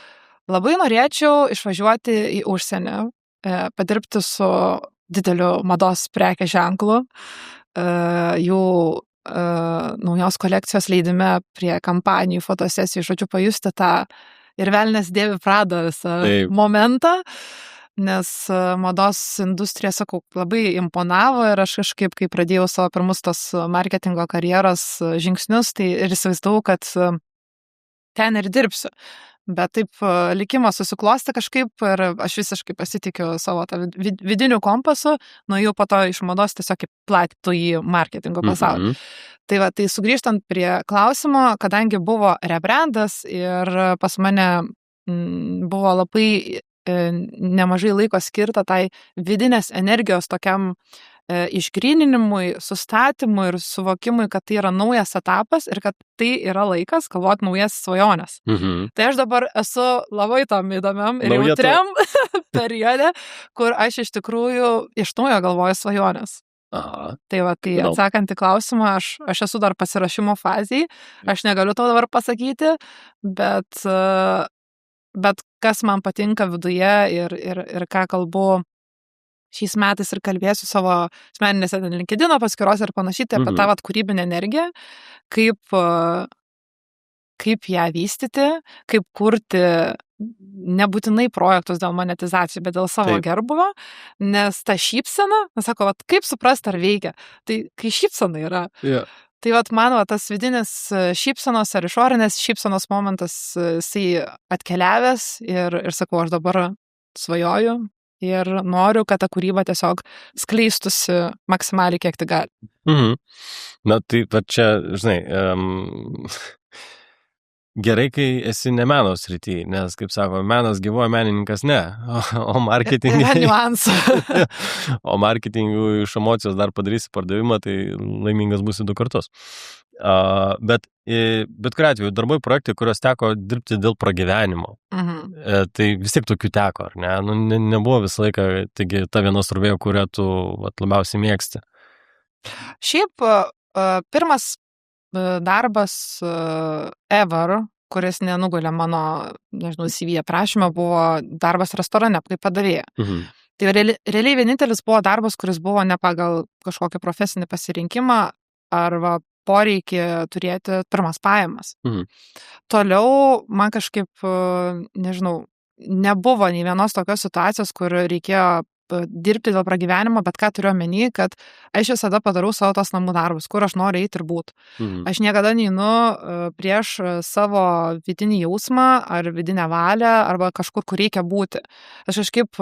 labai norėčiau išvažiuoti į užsienį, padirbti su dideliu mados prekės ženklu, jų naujos kolekcijos leidime prie kampanijų, fotosesijų, žodžiu, pajusti tą ir velnias dėvi Prada visą momentą, nes mados industrija, sakau, labai imponavo ir aš kažkaip, kai pradėjau savo pirmus tos marketingo karjeros žingsnius, tai ir įsivaizdavau, kad ten ir dirbsiu. Bet taip likimas susiklosti kažkaip ir aš visiškai pasitikiu savo vidiniu kompasu, nuėjau po to iš mados tiesiog į platųjį marketingo pasaulį. Tai va, tai sugrįžtant prie klausimo, kadangi buvo rebrandas ir pas mane buvo labai nemažai laiko skirta tai vidinės energijos tokiam išgryninimui, sustatymui ir suvokimui, kad tai yra naujas etapas ir kad tai yra laikas galvoti naujas svajonės. Tai aš dabar esu labai tam įdomiam ir jautriam periode, kur aš iš tikrųjų iš naujo galvoju svajonės. Aha. Tai va, tai atsakant į klausimą, aš esu dar pasirašymo fazėje, aš negaliu to dabar pasakyti, bet kas man patinka viduje ir ką kalbu šiais metais ir kalbėsiu savo asmeninėse LinkedIn paskyrose ir panašiai, tai apie tą vat kūrybinę energiją, kaip ją vystyti, kaip kurti nebūtinai projektus dėl monetizacijų, bet dėl savo gerbuvio, nes ta šypsena, sako, vat, kaip suprasti, ar veikia, tai kai šypsena yra. Tai vat man tas vidinis šypsenos ar išorinės šypsenos momentas, jisai atkeliavęs ir sakau, aš dabar svajoju ir noriu, kad ta kūryba tiesiog skleistusi maksimaliai, kiek tai gali. Na, tai va čia, žinai, gerai, kai esi ne meno srity, nes, kaip sako, menas gyvuoja, menininkas ne, o marketingui... Yra niuansų. O marketingui iš emocijos dar padarysi pardavimą, tai laimingas būsi 2 kartus. Bet kuriuo atveju, darbai projektai, kurios teko dirbti dėl pragyvenimo, tai vis tiek tokių teko, ar ne? Nu, nebuvo visą laiką, taigi ta viena srovė, kurią tu labiausiai mėgsti. Šiaip pirmas darbas ever, kuris nenugulė mano, nežinau, CV aprašymą, buvo darbas restorane, kaip padavėja. Tai realiai vienintelis buvo darbas, kuris buvo ne pagal kažkokį profesinį pasirinkimą arba poreikį turėti pirmas pajamas. Toliau man kažkaip, nežinau, nebuvo nei vienos tokios situacijos, kur reikėjo dirbti dėl pragyvenimo, bet ką turiu omeny, kad aš visada padarau savo tos namų darbus, kur aš noriu eiti ir būti. Aš niekada neinu prieš savo vidinį jausmą ar vidinę valią arba kažkur, kur reikia būti. Aš kažkaip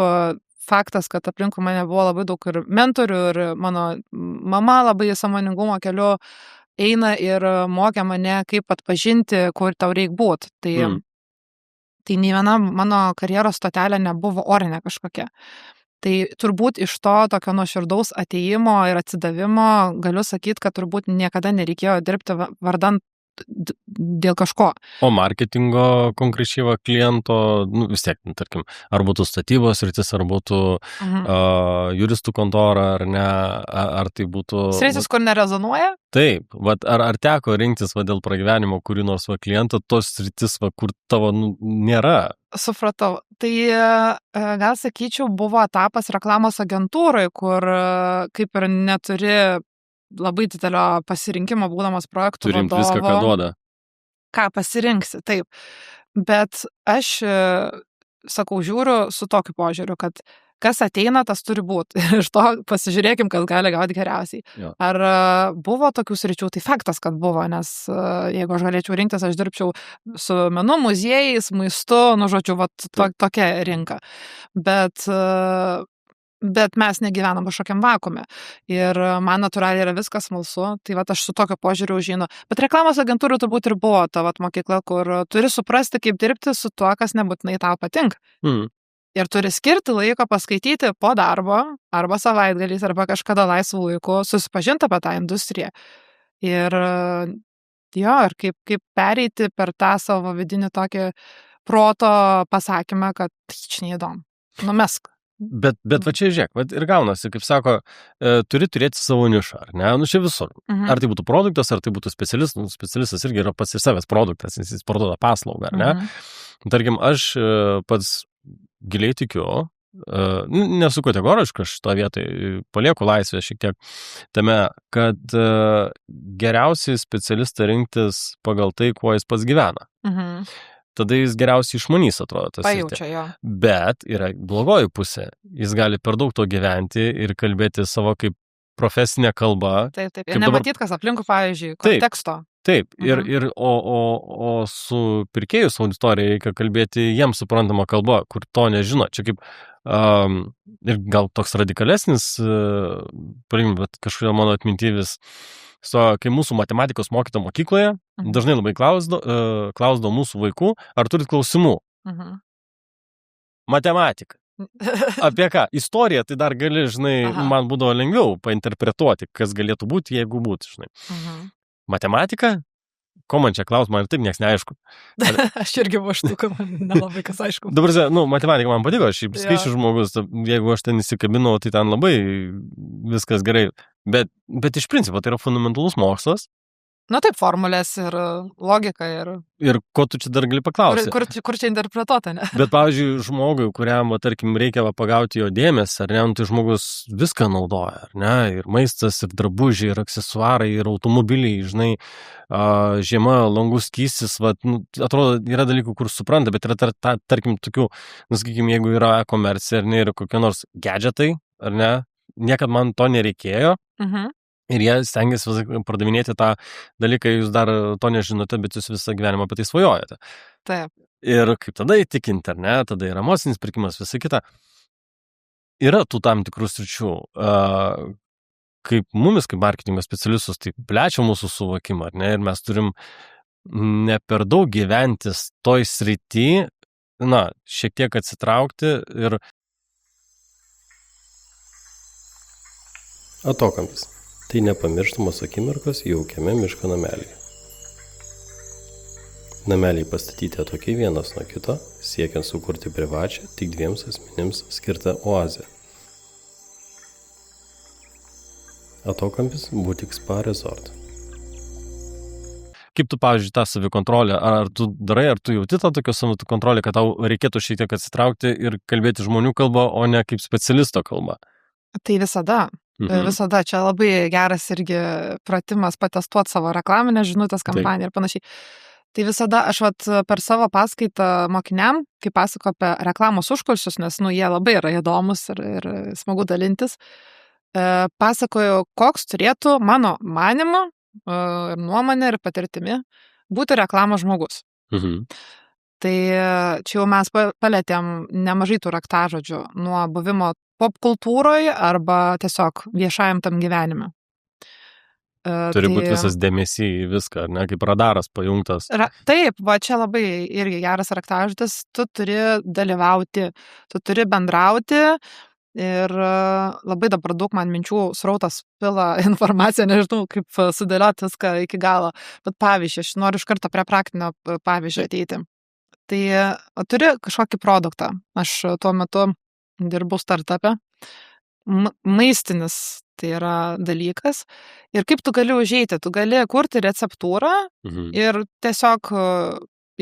faktas, kad aplinkui mane buvo labai daug ir mentorių ir mano mama labai sąmoningumo keliu eina ir mokė mane, kaip atpažinti, kur tau reikia būti. Tai nei viena mano karjeros stotelė nebuvo orinė kažkokia. Tai turbūt iš to tokio nuoširdaus atėjimo ir atsidavimo galiu sakyti, kad turbūt niekada nereikėjo dirbti vardan dėl kažko. O marketingo konkrečiai kliento, nu, vis tiek, tarkim, ar būtų statybos sritis, ar būtų juristų kontora, ar ne, ar tai būtų... Sritis, kur nerezonuoja? Taip, ar teko rinktis dėl pragyvenimo kurį nors klientą, tos sritis, kur tavo nėra? Supratau. Tai gal sakyčiau, buvo etapas reklamos agentūrai, kur kaip ir neturi labai didelio pasirinkimo būdamas projektų vadovo. Turim viską, ką duoda. Ką pasirinksi, taip. Bet aš, sakau, žiūriu su tokiu požiūriu, kad kas ateina, tas turi būti. Iš to pasižiūrėkim, kas gali gauti geriausiai. Jo. Ar buvo tokių sričių? Tai faktas, kad buvo, nes jeigu aš galėčiau rinktis, aš dirbčiau su menu, muziejais, maistu, nu, žodžiu, tokia rinka. Bet mes negyvenam kažkokiam vakume. Ir man natūraliai yra viskas smalsu, tai aš su tokio požiūriu užžinu. Bet reklamos agentūrų turbūt ir buvo ta mokykla, kur turi suprasti, kaip dirbti su tuo, kas nebūtinai tau patinka. Ir turi skirti laiko paskaityti po darbo, arba savaitgaliais, arba kažkada laisvų laikų, susipažinti apie tą industriją. Ir kaip pereiti per tą savo vidinį tokį proto pasakymą, kad čia neįdomu. Numesk. Bet va čia žiūrėk, va ir gaunasi, kaip sako, turi turėti savo nišą, ar ne? Nu, čia visur. Ar tai būtų produktas, ar tai būtų specialistas. Nu, specialistas irgi yra pats ir savęs produktas, jis parduoda paslaugą, ar ne? Tarkim, aš pats giliai tikiu, nesu kategoriškas šito vietoj, palieku laisvę šiek tiek tame, kad geriausiai specialistą rinktis pagal tai, kuo jis pats gyvena. Tada jis geriausiai išmanys, atrodo, tas Pajaučia jo. Bet yra blogoji pusė. Jis gali per daug to gyventi ir kalbėti savo kaip profesinę kalbą. Taip. Ir nematyt, kas aplinkų, pavyzdžiui, konteksto. Taip. O su pirkėjų auditorija reikia kalbėti jiems suprantamą kalbą, kur to nežino. Čia kaip, ir gal toks radikalesnis, bet kažkodėl mano atmintyvis, kai mūsų matematikos mokyta mokykloje, dažnai labai klausdavo mūsų vaikų, ar turit klausimų? Matematika. Apie ką? Istorija, tai dar gali, žinai, man būdavo lengviau painterpretuoti, kas galėtų būti, jeigu būtų, žinai. Matematika? Ko man čia klaus, man ir taip nieks neaišku. Aš irgi vaštu, kad man nelabai kas aišku. Dabar, matematika man patiko, aš skaičių žmogus, jeigu aš ten įsikabinau, tai ten labai viskas gerai. Bet iš principo tai yra fundamentalus mokslas. Nu taip, formulės ir logika ir ko tu čia dar gali paklausyti? Kur čia interpretuota, ne? Bet, pavyzdžiui, žmogui, kuriam, tarkim, reikia pagauti jo dėmesį, ar ne, tai žmogus viską naudoja, ar ne, ir maistas, ir drabužiai, ir aksesuarai, ir automobiliai, žinai, žiema, langų skystis, atrodo, yra dalykų, kur supranta, bet yra, tarkim, tokių, sakykime, jeigu yra e-komercija, ar ne, ir kokie nors gadgetai, ar ne, niekad man to nereikėjo. Ir jie stengiasi pardavinėti tą dalyką, jūs dar to nežinote, bet jūs visą gyvenimą apie tai svajojate. Taip. Ir kaip tada įtikinti, ar ne, tada yra emocinis pirkimas, visa kita. Yra tų tam tikrų sričių, kaip mumis, kaip marketingo specialistus, tai plečia mūsų suvokimą, ar ne, ir mes turim ne per daug gyventis toj srity, šiek tiek atsitraukti ir... Atokampis. Tai nepamirštamos akimirkos jaukiame miško namelyje. Nameliai pastatyti atokiai vienas nuo kito, siekiant sukurti privačią, tik 2 asmenims skirtą oazę. Atokampis Boutique Spa Resort. Kaip tu, pavyzdžiui, tą savikontrolę, ar tu darai, ar tu jauti tą tokią savikontrolę, kad tau reikėtų šiek tiek atsitraukti ir kalbėti žmonių kalbą, o ne kaip specialisto kalbą? Tai visada. Visada. Čia labai geras irgi pratimas patestuoti savo reklaminę žinutės kampaniją ir panašiai. Tai visada aš per savo paskaitą mokiniam, kai pasako apie reklamos užkulsius, nes jie labai yra įdomus ir smagu dalintis, pasakoju, koks turėtų mano manymu ir nuomonė ir patirtimi būti reklamos žmogus. Tai čia jau mes palėtėm nemažai tų raktažodžių nuo buvimo popkultūroje arba tiesiog viešajam tam gyvenime. Turi būti visas dėmesys į viską, ne, kaip radaras pajungtas. Taip, čia labai irgi geras raktažodis, tu turi dalyvauti, tu turi bendrauti ir labai dabar daug man minčių srautas pila informaciją, nežinau, kaip sudėlioti viską iki galo, bet pavyzdžiui, aš noriu iš karto prie praktinio pavyzdžio ateiti. Tai turi kažkokį produktą, aš tuo metu dirbau startup'e, maistinis tai yra dalykas ir kaip tu gali užeiti, tu gali kurti receptūrą ir tiesiog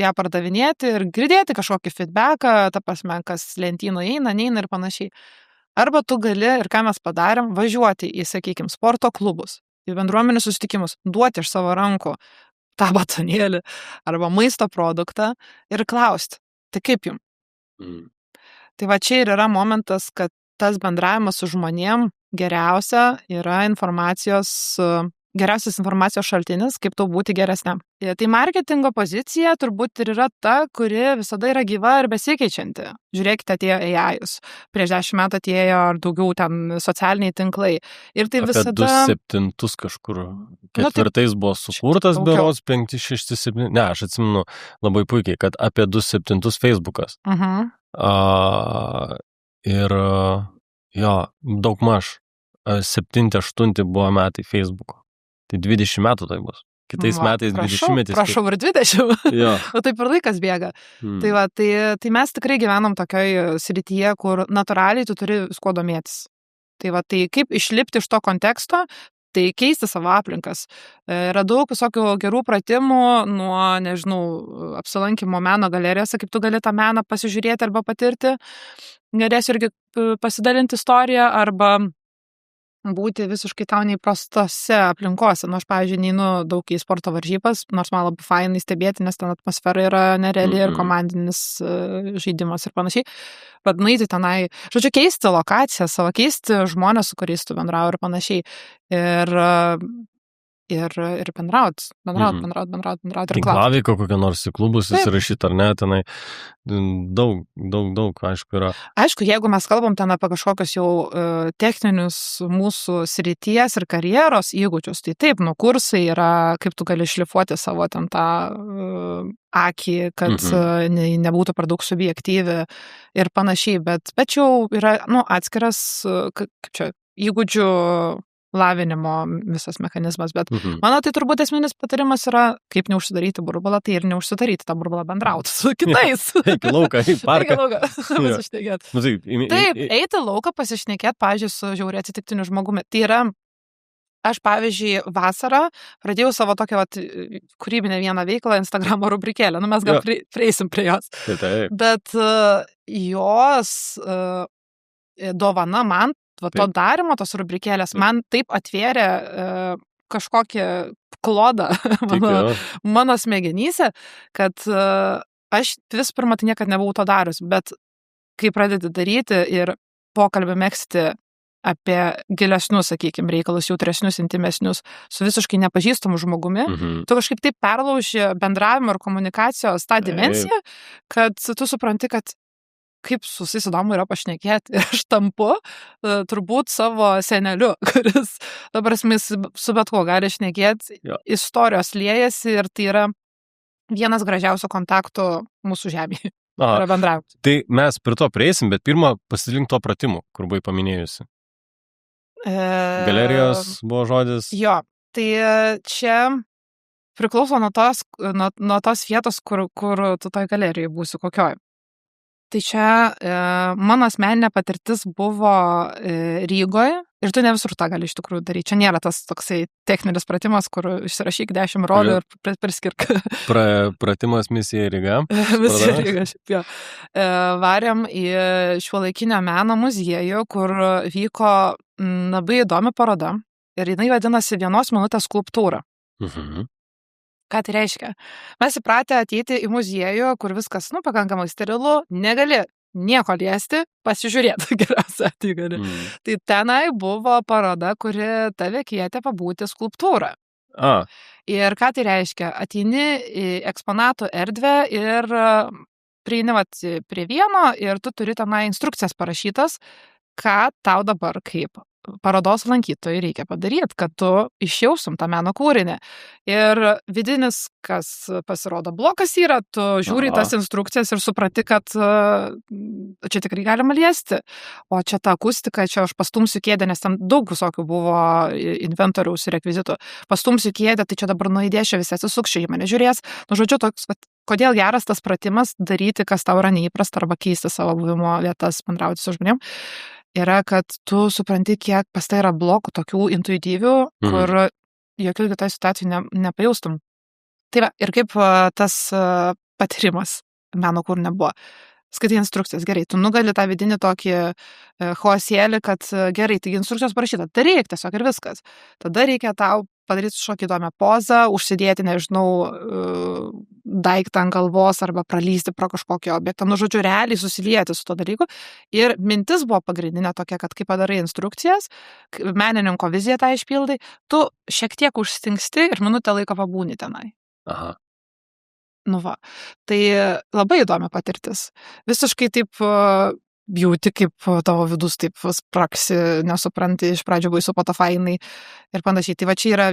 ją pardavinėti ir girdėti kažkokį feedbacką, ta prasme, kas lentynoje eina, neina ir panašiai. Arba tu gali, ir ką mes padarėm, važiuoti į, sakykime, sporto klubus, į bendruomenių susitikimus, duoti iš savo rankų tą batonėlį arba maisto produktą ir klausti, tai kaip jums? Tai va čia ir yra momentas, kad tas bendravimas su žmonėm geriausias informacijos šaltinis, kaip tau būti geresniam. Tai marketingo pozicija turbūt ir yra ta, kuri visada yra gyva ir besikeičianti. Žiūrėkite, atėjo AI'us. Prieš 10 metų atėjo ar daugiau ten socialiniai tinklai. Ir tai visada... Apie 2.7 kažkur. 4 buvo sukurtas berods 5, 6, 7. Ne, aš atsimenu labai puikiai, kad apie 2.7 Facebookas. Ir jo, daug maž 7-8 buvo metai Facebooko. Tai 20 metų tai bus. Kitais metais 20-metis. Prašau, ir 20. Jo. O taip ir laikas bėga. Tai va, tai mes tikrai gyvenam tokioj srityje, kur natūraliai tu turi visko domėtis. Tai va, tai kaip išlipti iš to konteksto, tai keisti savo aplinkas. Yra daug visokių gerų pratimų nuo, nežinau, apsilankimo meno galerijose, kaip tu gali tą meną pasižiūrėti arba patirti. Galėsiu irgi pasidalinti istoriją arba būti visiškai tau neįprastose aplinkose. Nu, aš, pavyzdžiui, neinu daug į sporto varžybas, nors man labai fainai stebėti, nes ten atmosfera yra nereali ir komandinis žaidimas ir panašiai. Bet nueiti tenai, žodžiu, keisti lokaciją savo, keisti žmonės, su kuriais tu bendrauji ir panašiai. Ir bendraut. Tinklaveika kokia nors į klubus įsirašyti ar ne, tenai daug, aišku, yra. Aišku, jeigu mes kalbam ten apie kažkokius jau techninius mūsų srities ir karjeros įgūdžius, tai taip, kursai yra, kaip tu gali šlifuoti savo ten tą akį, kad nebūtų per daug subjektyvi ir panašiai, bet jau yra, atskiras, kaip čia, įgūdžių lavinimo visas mechanizmas, bet mano tai turbūt esminis patarimas yra, kaip neužsidaryti burbulą, tai ir neužsidaryti tą burbulą, bendrauti su kitais. Eik į lauką, į parką. Taip, eiti į lauką, pasišnekėti, pavyzdžiui, su žiauriai atsitiktiniu žmogumi. Tai yra, aš, pavyzdžiui, vasarą pradėjau savo tokią kūrybinę vieną veiklą Instagramo rubrikėlę. Mes gal prieisim prie jos. Bet jos dovana man, to darimo, tos rubrikėlės, man taip atvėrė kažkokį klodą mano smegenyse, kad aš vis pirma tai niekad nebuvau to darius, bet kai pradedi daryti ir pokalbį megzti apie gilesnius, sakykime, reikalus, jautresnius, intimesnius, su visiškai nepažįstamu žmogumi, tu kažkaip taip perlauži bendravimo ir komunikacijos tą dimensiją, kad tu supranti, kad kaip susidomu yra pašnekėti. Ir aš tampu turbūt savo seneliu, kuris, dabar su bet kuo gali šnekėti, istorijos liejasi ir tai yra vienas gražiausių kontaktų mūsų žemėje. Yra bendrauti. Tai mes prie to prieisim, bet pirmą pasidalink to pratimu, kur buvai paminėjusi. Galerijos buvo žodis. Jo, tai čia priklauso nuo tos vietos, kur tu toj galerijai būsi, kokioj. Tai čia mano asmeninė patirtis buvo Rygoje ir tu ne visur tą gali iš tikrųjų daryti. Čia nėra tas toksai techninis pratimas, kur išsirašyk 10 rolių ir priskirk. Pratimas misija Ryga. Misija Ryga, šiaip jo. Varėm į šiuolaikinio meno muziejų, kur vyko labai įdomi paroda ir jinai vadinasi 1 minutės skulptūra. Ką tai reiškia? Mes įpratę ateiti į muziejų, kur viskas, pakankamai sterilu, negali nieko liesti, pasižiūrėti geriausia gali. Tai tenai buvo paroda, kuri tave kvietė pabūti skulptūrą. Ir ką tai reiškia? Ateini į eksponatų erdvę ir prieini prie vieno ir tu turi tenai instrukcijas parašytas, ką tau dabar kaip parodos lankytojai reikia padaryti, kad tu išjausim tą meno kūrinį. Ir vidinis, kas pasirodo blokas yra, tu žiūri tas instrukcijas ir supranti, kad čia tikrai galima liesti. O čia ta akustika, čia aš pastumsiu kėdę, nes ten daug visokių buvo inventoriaus ir rekvizitų. Pastumsiu kėdę, tai čia dabar nuėdėšia visi atsisukščiai, į mane žiūrės. Žodžiu, toks, kodėl geras tas pratimas daryti, kas tau yra neįprasta, arba keisti savo buvimo vietas, bendrauti su žmonėm, yra, kad tu supranti, kiek pas tai yra blokų tokių intuityvių, kur jokių kitoj situacijų nepajaustum. Tai va, ir kaip tas patyrimas meno kūrinio buvo. Skaitai instrukcijas, gerai, tu nugali tą vidinį tokį chaosėlį, kad gerai, taigi instrukcijos parašyta, daryk tiesiog ir viskas. Tada reikia tau padaryti šokį įdomią pozą, užsidėti, nežinau, daiktą ant galvos arba pralysti pro kažkokį objektą. Žodžiu, realiai susilieti su to dalyku. Ir mintis buvo pagrindinė tokia, kad kai padarai instrukcijas, menininko viziją tą išpildai, tu šiek tiek užstingsti ir minutę laiko pabūni tenai. Tai labai įdomi patirtis. Visiškai taip jauti, kaip tavo vidus taip spraksi, nesupranti, iš pradžių baisu, po to fainai ir panašiai. Tai va čia yra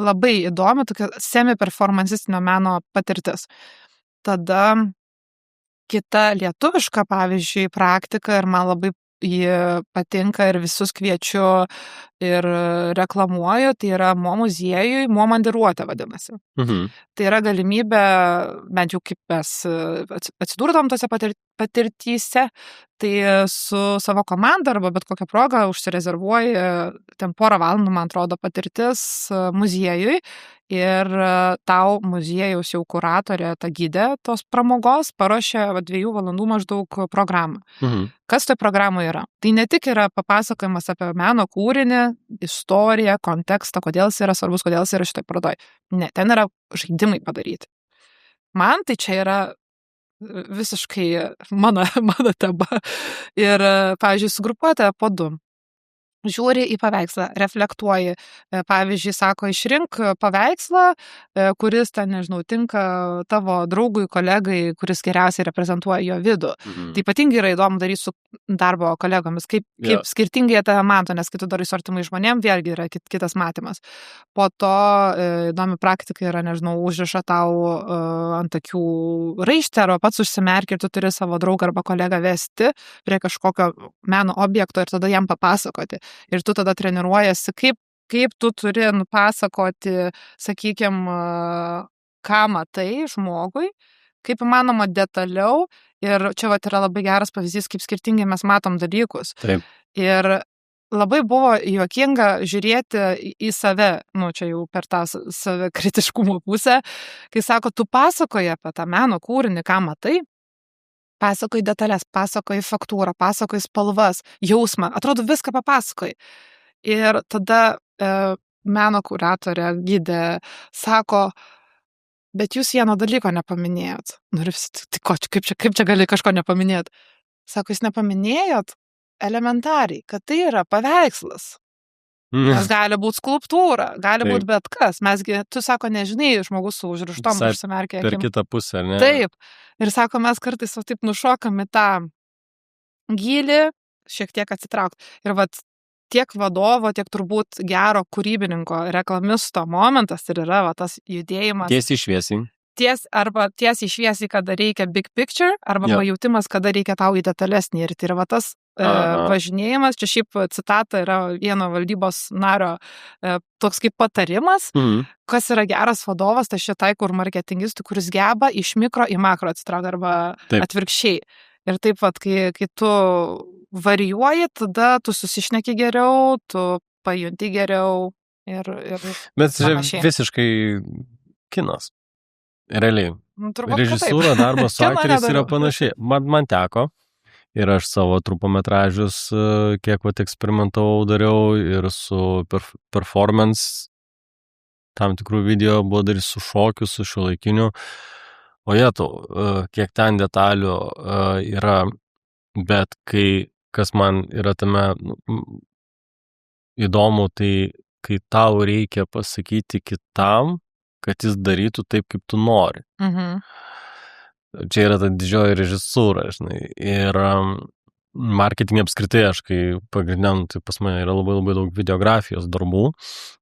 labai įdomi tokia semi-performancistinio meno patirtis. Tada kita lietuviška, pavyzdžiui, praktika ir man labai ji patinka ir visus kviečiu ir reklamuoju, tai yra Mo muziejui, Mo mandiruotė vadinasi. Tai yra galimybė, bent jau kaip mes atsidurdom tose patirtyse, tai su savo komanda arba bet kokią progą užsirezervuoji ten 4 valandų, man atrodo, patirtis muziejui ir tau muziejaus jau kuratorė, ta gidė tos pramogos paruošia 2 valandų maždaug programą. Kas toj programoje yra? Tai ne tik yra papasakojimas apie meno kūrinį, istoriją, kontekstą, kodėl jis yra svarbus, kodėl jis yra šitoj parodoj. Ne, ten yra žaidimai padaryti. Man tai čia yra visiškai mano tema. Ir, pavyzdžiui, sugrupuota po 2. Žiūri į paveikslą, reflektuoji. Pavyzdžiui, sako, išrink paveikslą, kuris ten, nežinau, tinka tavo draugui, kolegai, kuris geriausiai reprezentuoja jo vidų. Tai ypatingai yra įdomu daryti su darbo kolegomis, kaip skirtingai jie tave mato, nes kai tu darai su artimai žmonėm, vėlgi yra kitas matymas. Po to įdomi praktika yra, nežinau, užriša tau ant akių raištę, arba pats užsimerki ir tu turi savo draugą arba kolegą vesti prie kažkokio meno objekto ir tada jam papasakoti. Ir tu tada treniruojasi, kaip tu turi nupasakoti, sakykime, ką matai žmogui, kaip įmanoma detaliau. Ir čia yra labai geras pavyzdys, kaip skirtingai mes matom dalykus. Taip. Ir labai buvo juokinga žiūrėti į save, čia jau per tą save kritiškumo pusę, kai sako, tu pasakoji apie tą meno kūrinį, ką matai, pasakoji detalės, pasakoji faktūrą, pasakoji spalvas, jausmą, atrodo viską papasakoji. Ir tada meno kuratorė, gidė, sako, bet jūs vieno dalyko nepaminėjot. Ir visi, kaip čia gali kažko nepaminėti? Sako, jūs nepaminėjot elementariai, kad tai yra paveikslas. Nes gali būti skulptūra, gali būti bet kas. Mesgi, tu sako, nežinai, žmogus su užrištom užsimerkia. Per kitą pusę, ne? Taip. Ir sako, mes kartais taip nušokam į tą gylį, šiek tiek atsitraukti. Ir tiek vadovo, tiek turbūt gero kūrybininko, reklamisto momentas ir yra tas judėjimas. Tiesiai šviesiai. Arba tiesiai šviesiai, kada reikia big picture, arba pajautimas, kada reikia tau į detalesnį. Ir tai yra tas važinėjimas, čia šiaip citata yra vieno valdybos nario toks kaip patarimas, kas yra geras vadovas, tai šitai kur marketingistų, kuris geba iš mikro į makro atsitraukti arba atvirkščiai. Ir taip kai tu varijuoji, tada tu susišneki geriau, tu pajunti geriau ir bet čia visiškai kinas. Realiai. Režisūra, darbas su aktoriais yra panašiai. Man teko. Ir aš savo trumpametražius kiek eksperimentavau, dariau ir su performance tam tikrų video buvo daryti su šokiu, su šiuolaikiniu. O kiek ten detalių yra, bet kas man yra tame įdomu, tai kai tau reikia pasakyti kitam, kad jis darytų taip, kaip tu nori. Čia yra ta didžioji režisūra, žinai. Ir marketinge apskritai, aš kai pagrindiniam, tai pas mane yra labai labai daug videografijos darbų,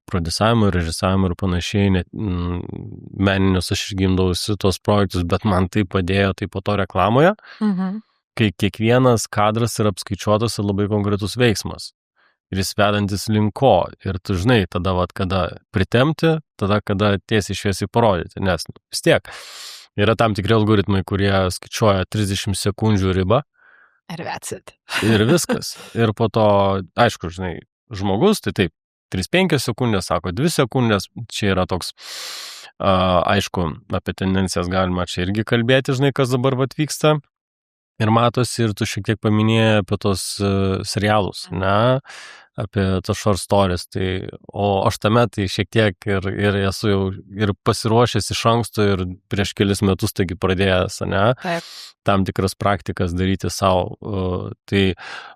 prodiusavimo, režisavimo ir panašiai, net meninius aš išgimdausi tos projektus, bet man tai padėjo tai po to reklamoje, kai kiekvienas kadras yra apskaičiuotas ir labai konkretus veiksmas. Ir jis vedantis linko. Ir tu žinai, tada kada pritempti, tada kada tiesiai šviesiai parodyti, nes vis tiek. Yra tam tikri algoritmai, kurie skaičiuoja 30 sekundžių ribą. Ir that's it. Ir viskas. Ir po to, aišku, žinai, žmogus, tai taip, 3-5 sekundės, sako 2 sekundės, čia yra toks, aišku, apie tendencijas galima čia irgi kalbėti, žinai, kas dabar vyksta. Ir matosi, ir tu šiek tiek paminėjai apie tos serialus, ne? Apie tos short stories. O aš tame tai šiek tiek ir esu jau ir pasiruošęs iš anksto ir prieš kelis metus taigi pradėjęs, ne? Taip. Tam tikras praktikas daryti savo.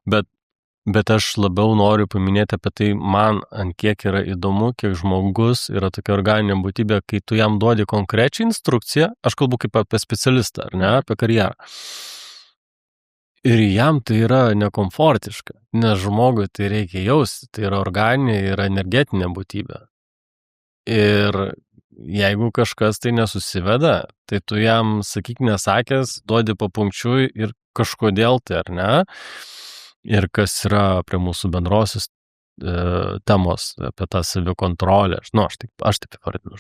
Bet aš labiau noriu paminėti apie tai, man ant kiek yra įdomu, kiek žmogus yra tokia organinė būtybė, kai tu jam duodi konkrečią instrukciją, aš kalbu kaip apie specialistą, ar ne, apie karjerą. Ir jam tai yra nekomfortiška, nes žmogui tai reikia jausti, tai yra organinė ir energetinė būtybė. Ir jeigu kažkas tai nesusiveda, tai tu jam, sakyk, nesakęs, duodi papunkčiui ir kažkodėl tai, ar ne? ir kas yra prie mūsų bendrosios temos apie tą savikontrolę. Aš taip įvardinu.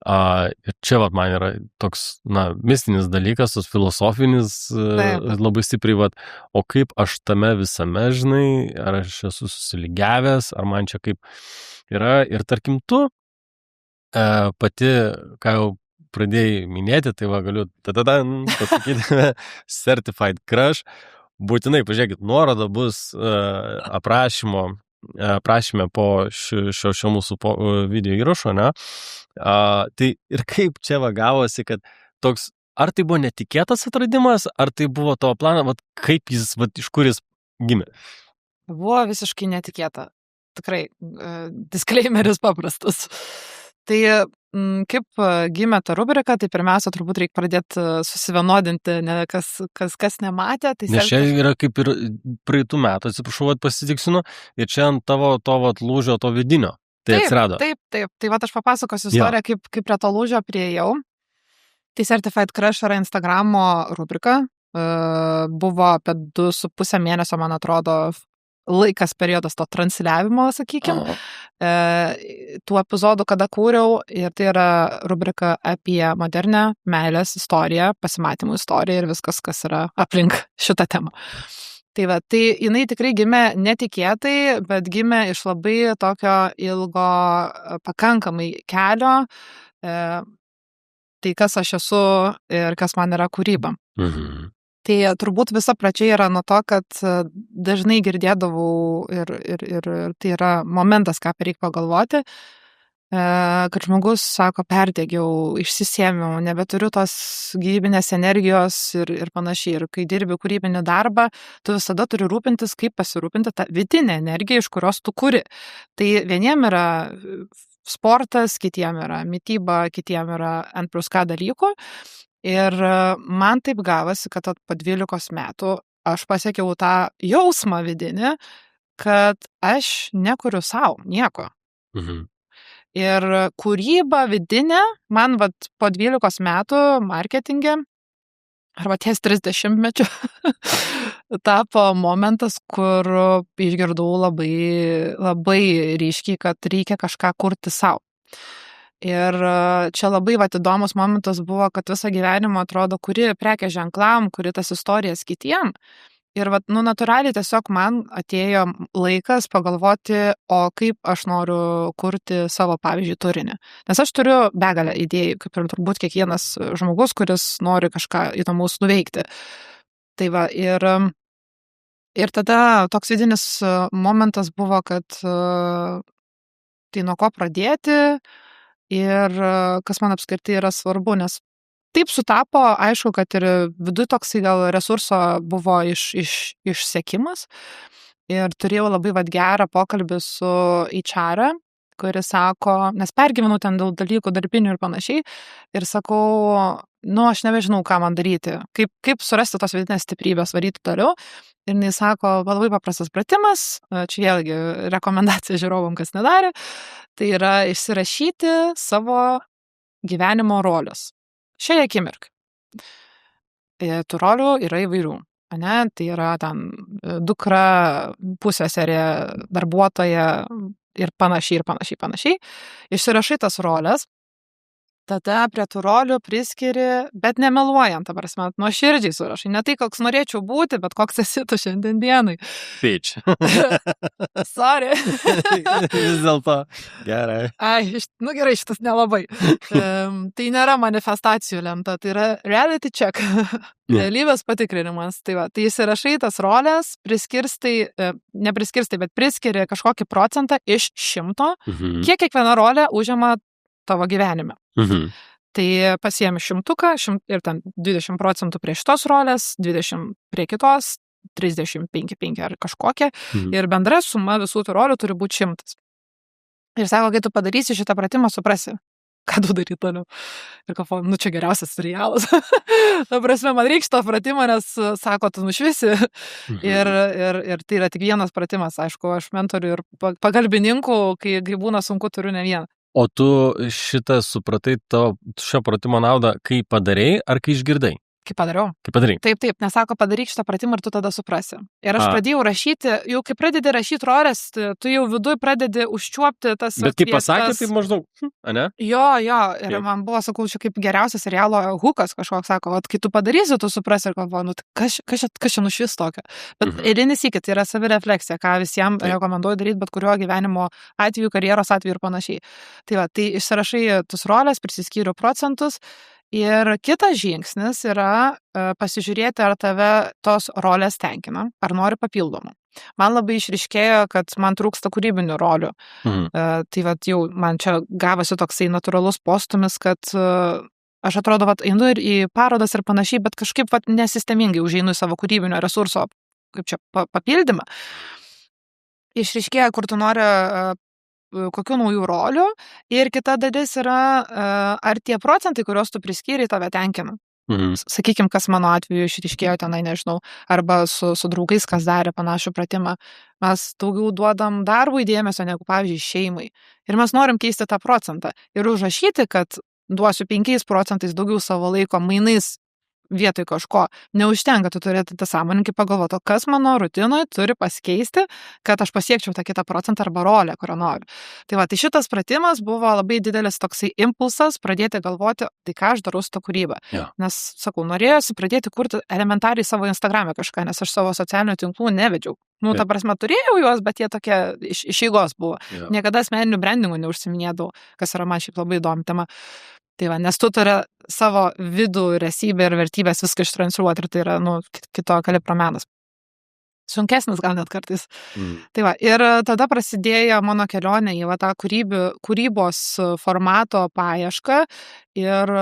Ir čia man yra toks, mistinis dalykas, tas filosofinis, labai stipriai, o kaip aš tame visame, žinai, ar aš esu susilygiavęs, ar man čia kaip yra. Ir tarkim, tu pati, ką jau pradėjai minėti, tai galiu pasakyti, Certified Crush. Būtinai, pažiūrėkit, nuoroda bus aprašyme po šio mūsų video įrašo, ne? Tai ir kaip čia gavosi, kad toks, ar tai buvo netikėtas atradimas, ar tai buvo tavo planas, kaip jis, iš kur jis gimė? Buvo visiškai netikėta. Tikrai, disclaimeris paprastas. Tai kaip gimė ta rubrika, tai pirmiausia, turbūt reikia pradėti susivienodinti, kas nematė. Tai nes čia yra kaip ir praeitų metų, atsiprašau, pasitiksinu, ir čia ant tavo to lūžio, to vidinio. Tai atsirado. Taip. Tai aš papasakosiu istoriją, kaip prie to lūžio priėjau. Tai Certified Crush yra Instagramo rubrika. Buvo apie 2,5 mėnesio, man atrodo, periodas to transliavimo, sakykime. Tų epizodų, kada kūriau, ir tai yra rubrika apie modernę meilės istoriją, pasimatymų istoriją ir viskas, kas yra aplink šitą temą. Tai jinai tikrai gimė netikėtai, bet gimė iš labai tokio ilgo, pakankamai kelio, tai kas aš esu ir kas man yra kūryba. Mhm. Tai turbūt visa pradžia yra nuo to, kad dažnai girdėdavau ir tai yra momentas, ką reikia pagalvoti, kad žmogus sako, perdegiau, išsisėmiau, nebeturiu tos gyvybinės energijos ir panašiai. Ir kai dirbi kūrybinį darbą, tu visada turi rūpintis, kaip pasirūpinti tą vidinę energiją, iš kurios tu kuri. Tai vieniem yra sportas, kitiem yra mityba, kitiem yra N+K dalykų. Ir man taip gavosi, kad po 12 metų aš pasiekiau tą jausmą vidinį, kad aš nekuriu savo nieko. Mhm. Ir kūryba vidinė, man po 12 metų marketinge, arba ties 30 mečių, tapo momentas, kur išgirdau labai, labai ryškiai, kad reikia kažką kurti savo. Ir čia labai įdomus momentas buvo, kad visą gyvenimą atrodo, kuri prekės ženklam, kuri tas istorijas kitiem. Ir natūraliai tiesiog man atėjo laikas pagalvoti, o kaip aš noriu kurti savo, pavyzdžiui, turinį. Nes aš turiu begalę idėjų, kaip ir turbūt kiekvienas žmogus, kuris nori kažką įdomaus nuveikti. Tai ir tada toks vidinis momentas buvo, kad tai nuo ko pradėti, ir kas man apskritai yra svarbu, nes taip sutapo, aišku, kad ir viduje toksai gal resurso buvo išsekimas, ir turėjau labai gerą pokalbį su HR, kuris sako, nes pergyvenau ten dėl dalykų darbinių ir panašiai, ir sakau, aš nebežinau, ką man daryti, kaip surasti tos vidinės stiprybės, varyti toliau. Ir jis sako, labai paprastas pratimas, čia vėlgi rekomendacija žiūrovam, kas nedarė, tai yra išsirašyti savo gyvenimo rolius. Šiai akimirkai. Tų rolių yra įvairių. Tai yra ten dukra, pusseserė, darbuotoja ir panašiai. Išsirašai tas roles. Tada prie tų rolių priskiri, bet nemeluojant, ta prasme, nuoširdžiai surašai. Ne tai, koks norėčiau būti, bet koks esi tu šiandien dienai. Bitch. Sorry. Vis dėlto. Gerai. Gerai, šitas nelabai. Tai nėra manifestacijų lenta, tai yra reality check. Realybės patikrinimas. Tai įsirašai tas rolės, nepriskirstai, bet priskiri kažkokį procentą iš 100, kiek kiekviena rolė užima tavo gyvenime. Mhm. Tai pasiemi 100 ir ten 20% prie šitos rolės, 20 prie kitos, 35 ar kažkokia. Ir bendra suma visų tų rolių turi būti 100. Ir sako, kai tu padarysi šitą pratimą, suprasi, ką tu daryti toliau. Ir galvoju, čia geriausias serialas. Ta prasme, man reikia šito pratimo, nes sako, tu nušvisi. Ir tai yra tik vienas pratimas. Aišku, aš mentorių ir pagalbininkų, kai būna sunku, turiu ne vieną. O tu šitą supratai šio pratimo naudą, kai padarei ar kai išgirdai? Kaip padariau. Kaip padarai? Taip, nes sako, padaryk šitą pratimą ir tu tada suprasi. Ir aš A. pradėjau rašyti, jau kai pradedi rašyti rolės, tu jau viduj pradedi užčiuopti tas Bet kaip pasakė, vietas. tai maždaug, ane? Jo, ir Taip. man buvo, sakau, čia kaip geriausias serialo hukas kažkoks, sako, vat, kai tu padarysi, tu suprasi ir galvoju, nu, kas čia nušvis tokio. Bet eilinis įkit, tai yra savirefleksija, ką visiems Taip. rekomenduoju daryti, bet kuriuo gyvenimo atveju, karjeros atveju ir panašiai. Tai išsirašai tus rolės, prisiskyriu procentus. Ir kitas žingsnis yra pasižiūrėti, ar tave tos rolės tenkina, ar nori papildomų. Man labai išryškėjo, kad man trūksta kūrybinių rolių. Tai jau man čia gavosi toksai natūralus postumis, kad aš atrodo, einu ir į parodas ir panašiai, bet kažkaip nesistemingai užeinu į savo kūrybinio resurso, kaip čia, papildymą. Išryškėjo, kur tu nori kokių naujų rolių ir kita dalis yra, ar tie procentai, kuriuos tu priskyri, tave tenkina. Sakykim, kas mano atveju išryškėjo tenai, nežinau, arba su draugais, kas darė panašų pratimą. Mes daugiau duodam darbui dėmesio negu, pavyzdžiui, šeimai. Ir mes norim keisti tą procentą. Ir užrašyti, kad duosiu 5% daugiau savo laiko mainais vietoj kažko. Neužtenka, tu turėti tą sąmoninkai pagalvoti, kas mano rutinoje turi pasikeisti, kad aš pasiekčiau tą kitą procentą arba rolę, kurią noriu. Tai šitas pratimas buvo labai didelis toksai impulsas pradėti galvoti, tai ką aš darau su to kūryba. Ja. Nes, sakau, norėjosi pradėti kurti elementariai savo Instagram'e kažką, nes aš savo socialinių tinklų nevedžiau. Ta prasme, turėjau juos, bet jie tokie iš eigos buvo. Ja. Niekada asmeninių brandingų neužsiminėdavau, kas yra man šiaip labai įdomi tema. Tai nes tu turi savo vidų ir esybę ir vertybės viską ištransliuoti ir tai yra, kito kalibro menas. Sunkesnis gal net kartais. Ir tada prasidėjo mano kelionė į tą kūrybos formato paiešką ir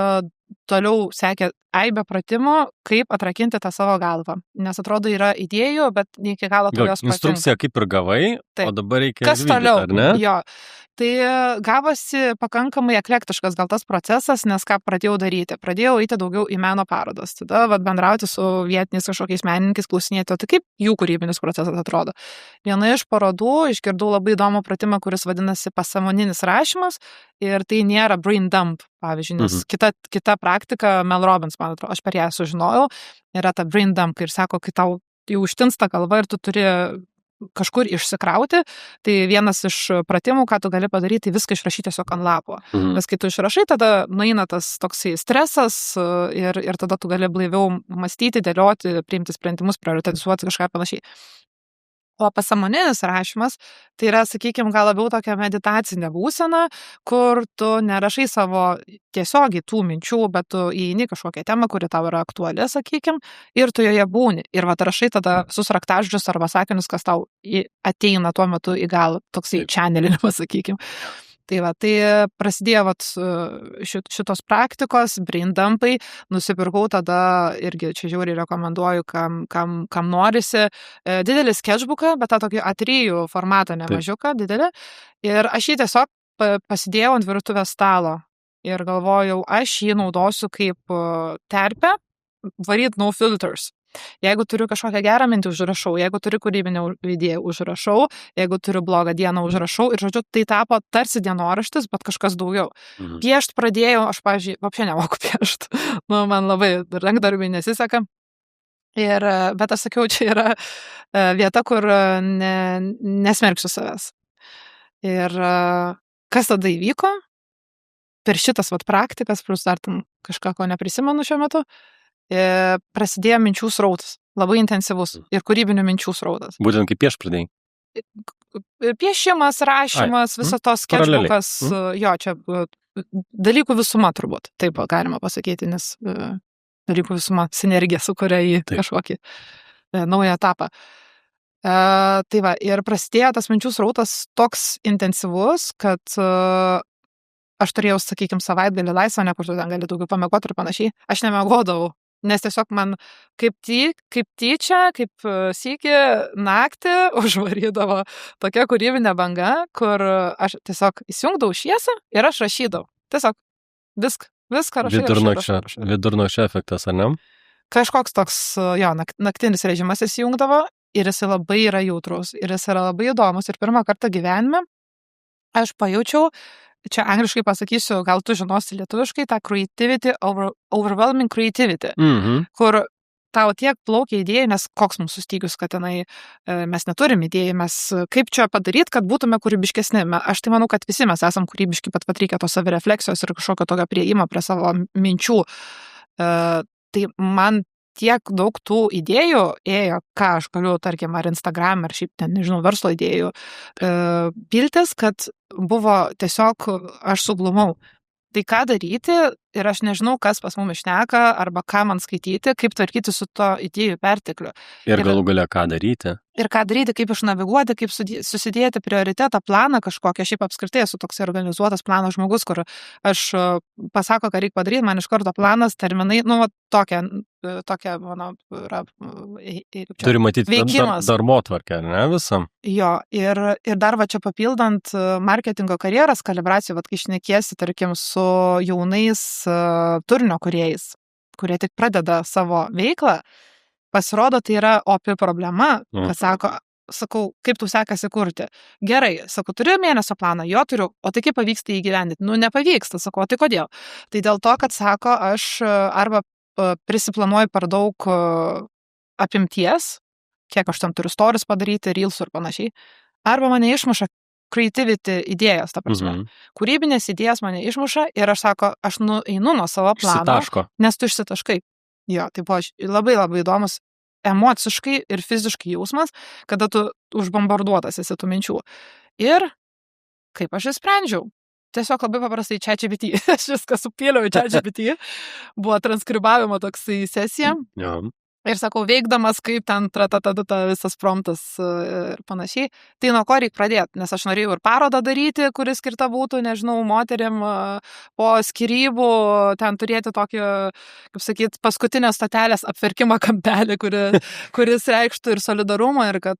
toliau sekė aibė pratimų, kaip atrakinti tą savo galvą. Nes atrodo yra idėjų, bet ne iki galo tu jos patinka. Instrukciją kaip ir gavai, o dabar reikia kas toliau, ar ne? Jo. Tai gavosi pakankamai eklektiškas gal tas procesas, nes ką pradėjau daryti. Pradėjau eiti daugiau į meno parodas. Tada bendrauti su vietiniais kažkokiais menininkais, klausinėti, tai kaip jų kūrybinis procesas atrodo. Viena iš parodų išgirdau labai įdomų pratimą, kuris vadinasi pasąmoninis rašymas ir tai nėra brain dump, pavyzdžiui, nes kita praktika, Mel Robbins, man atrodo, aš per ją sužinojau, yra ta brain dump ir sako, kai tau jau užtinsta kalba ir tu turi kažkur išsikrauti, tai vienas iš pratimų, ką tu gali padaryti, viską išrašyti tiesiog ant lapo. Nes kai tu išrašai, tada nueina tas toksai stresas ir tada tu gali blaiviau mąstyti, dėlioti, priimti sprendimus, prioritizuoti kažką panašiai. O pasąmoninis rašymas, tai yra, sakykime, gal labiau tokia meditacinė būsena, kur tu nerašai savo tiesiogiai tų minčių, bet tu įeini kažkokią temą, kuri tau yra aktuali, sakykime, ir tu joje būni. Ir rašai tada visus raktažodžius arba sakinius, kas tau ateina tuo metu į galvą, toksai channelinimas, sakykime. Tai prasidėjo šitos praktikos, brain dumpai, nusipirkau tada irgi čia žiauriai rekomenduoju, kam norisi, didelį sketchbooką, bet tą tokį A3 formatą nemažiuką, didelį. Ir aš jį tiesiog pasidėjau ant virtuvės stalo ir galvojau, aš jį naudosiu kaip terpę, varyt no filters. Jeigu turiu kažkokią gerą mintį, užrašau, jeigu turiu kūrybinę idėją, užrašau, jeigu turiu blogą dieną, užrašau ir, žodžiu, tai tapo tarsi dienoraštis, bet kažkas daugiau. Piešt pradėjau, aš, pavyzdžiui, apšiai nemoku piešt. Man labai rankdarbiai nesiseka. Bet aš sakiau, čia yra vieta, kur nesmerksiu savęs. Ir kas tada įvyko? Per šitas praktikas, plus dar ten kažką, ko neprisimenu šiuo metu, prasidėjo minčių srautas, labai intensyvus ir kūrybinių minčių srautas. Būtent kaip pieš pradėjai? Piešimas, rašymas, visas tos sketchbookas, jo, čia dalykų visuma turbūt, taip galima pasakyti, nes dalykų visuma sinergija sukuria į kažkokį naują etapą. Ir prasidėjo tas minčių srautas toks intensyvus, kad aš turėjau, sakykime, savaitgalį laisvą, kur tu ten gali daugiau pamiegoti ir panašiai. Aš nemiegodavau, nes tiesiog man kaip tyčia, kaip sykį naktį užvarydavo tokia kūrybinė banga, kur aš tiesiog įsijungdavau šviesą ir aš rašydavau. Tiesiog viską rašydavau. Vidurnakčio efektas, ar ne? Kažkoks toks, jo, naktinis režimas įsijungdavo ir jis labai yra jautrus ir jis yra labai įdomus. Ir pirmą kartą gyvenime aš pajaučiau čia angliškai pasakysiu, gal tu žinosi lietuviškai, tą creativity, overwhelming creativity, kur tau tiek plaukia idėjai, nes koks mūsų stygius, kad tenai mes neturim idėjų, mes kaip čia padaryti, kad būtume kūrybiškesni. Aš tai manau, kad visi mes esam kūrybiški, bet reikia tos savirefleksijos ir kažkokio tokio prieimo prie savo minčių. Tai man tiek daug tų idėjų ėjo, ką aš galiu, tarkim, ar Instagram, ar šiaip ten, nežinau, verslo idėjų piltis, kad buvo tiesiog aš suglumau. Tai ką daryti ir aš nežinau, kas pas mumis šneka, arba ką man skaityti, kaip tvarkyti su to idėjų pertekliu. Ir galų gale ką daryti. Ir ką daryti, kaip išnaviguoti, kaip susidėti prioritetą, planą kažkokią. Šiaip apskritai esu toks organizuotas plano žmogus, kur aš pasako, ką reikia padaryti, man iš karto planas, terminai, tokia mano yra turi matyti darbotvarkę, ar ne, visam? Jo, ir dar va čia papildant marketingo karjeros kalibracijų, kai šnekėsi, tarkim, su jaunais turinio kūrėjais, kurie tik pradeda savo veiklą, pasirodo, tai yra opi problema, kad sakau, kaip tu sekasi kurti. Gerai, sakau, turiu mėnesio planą, jo turiu, o tai kaip pavyksta įgyvendinti? Nepavyksta, sakau, tai kodėl? Tai dėl to, kad sako, aš arba prisiplanuoju per daug apimties, kiek aš tam turiu stories padaryti, reelsų ir panašiai, arba mane išmuša creativity idėjas, ta prasme. Kūrybinės idėjas mane išmuša ir aš sako, aš einu nuo savo plano, nes tu išsitaškai. Jo, tai buvo labai labai įdomus emociškai ir fiziškai jausmas, kada tu užbombarduotas esi tų minčių. Ir kaip aš išsprendžiau? Tiesiog labai paprastai ChatGPT. Aš viską supėliau į ChatGPT. Buvo transkribavimo toksai sesija. Ja. Ir sakau, veikdamas kaip ten visas promptas ir panašiai. Tai nuo ko reikia pradėti, nes aš norėjau ir parodą daryti, kuris skirta būtų, nežinau, moteriam po skyrybų, ten turėti tokį, kaip sakyt, paskutinės stotelės apverkimą kampelį, kuris reikštų ir solidarumą, ir kad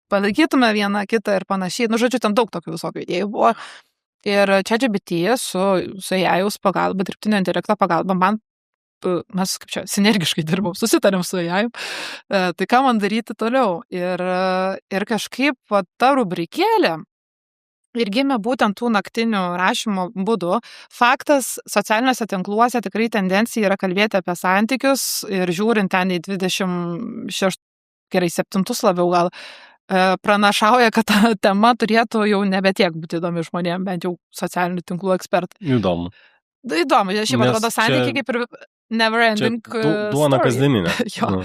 palaikytume vieną kitą ir panašiai. Žodžiu, ten daug tokių visokių idėjų buvo. Ir ChatGPT su AI pagalba, dirbtinio intelekto pagalba, mes kaip čia sinergiškai dirbom, susitarėm su AI, tai ką man daryti toliau. Ir kažkaip ta rubrikėlė ir gimė būtent tų naktinių rašymo būdų. Faktas, socialiniuose tinkluose tikrai tendencija yra kalbėti apie santykius ir žiūrint ten į 7 labiau gal, pranašauja, kad ta tema turėtų jau nebetiek būti įdomi žmonėms, bent jau socialinių tinklų ekspertai. Įdomu. Įdomu, šiaip atrodo santykiai kaip ir never ending duona kasdieninė. Jo.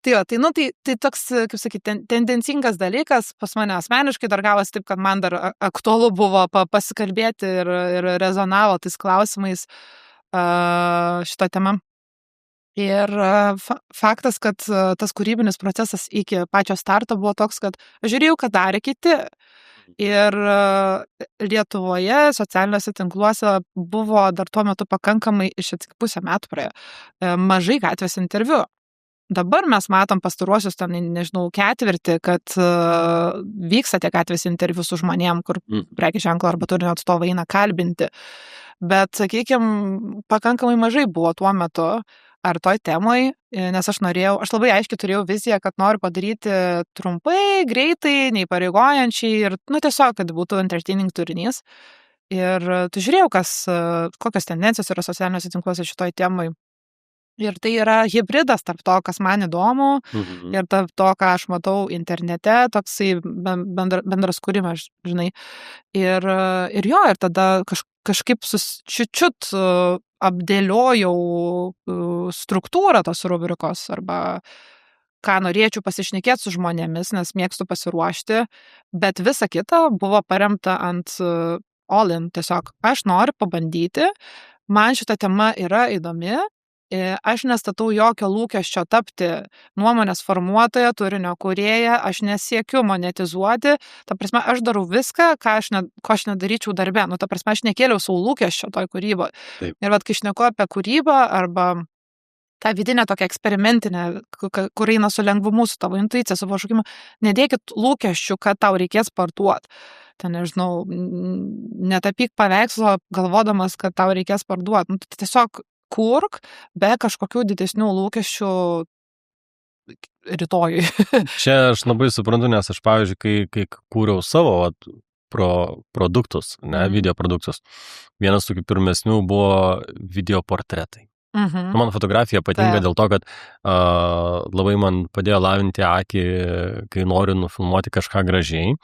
Tai toks, kaip sakyti, tendencingas dalykas pas mane asmeniškai dar gavosi taip, kad man dar aktualu buvo pasikalbėti ir rezonavo tais klausimais šitą temą. Ir faktas, kad tas kūrybinis procesas iki pačio starto buvo toks, kad žiūrėjau, ką darė kiti. Ir Lietuvoje socialiniuose tinkluose buvo dar tuo metu pakankamai, tik pusę metų praėjo, mažai gatvės interviu. Dabar mes matom pastaruosius, ten, nežinau, ketvirtį, kad vyksta tie gatvės interviu su žmonėm, kur prekės ženklo arba turinio atstovai eina kalbinti. Bet, sakykime, pakankamai mažai buvo tuo metu ar toj temai, nes aš labai aiškiai turėjau viziją, kad noriu padaryti trumpai, greitai, neįpareigojančiai ir, tiesiog, kad būtų entertaining turinys. Ir tu žiūrėjau, kokios tendencijos yra socialiniuose tinkluose šitoj temai. Ir tai yra hibridas tarp to, kas man įdomu, ir tarp to, ką aš matau internete, toksai bendras kūrimas, žinai. Ir tada kažkaip čiut apdėliojau struktūrą tos rubrikos arba ką norėčiau pasišnekėti su žmonėmis, nes mėgstu pasiruošti, bet visa kita buvo paremta ant all-in. Tiesiog aš noriu pabandyti, man šita tema yra įdomi, aš nestatau jokio lūkesčio tapti nuomonės formuotoja, turinio kūrėja, aš nesiekiu monetizuoti, ta prasme, aš darau viską, ko aš nedaryčiau darbe, ta prasme, aš nekėliau savo lūkesčio toj kūryboje. Ir kai šneku apie kūrybą arba tą vidinę tokią eksperimentinę, kur eina su lengvumu, su tavo intuicija, su pašaukimu, nedėkit lūkesčių, kad tau reikės parduoti. Ten, nežinau, netapyk paveikslo galvodamas, kad tau reikės parduoti. Tiesiog kurk be kažkokių didesnių lūkesčių rytojui. Čia aš labai suprantu, nes aš, pavyzdžiui, kai kūriau savo produktus, ne, video produktus. Vienas tokių pirmesnių buvo video portretai. Man fotografija patinka dėl to, kad labai man padėjo lavinti akį, kai noriu nufilmuoti kažką gražiai,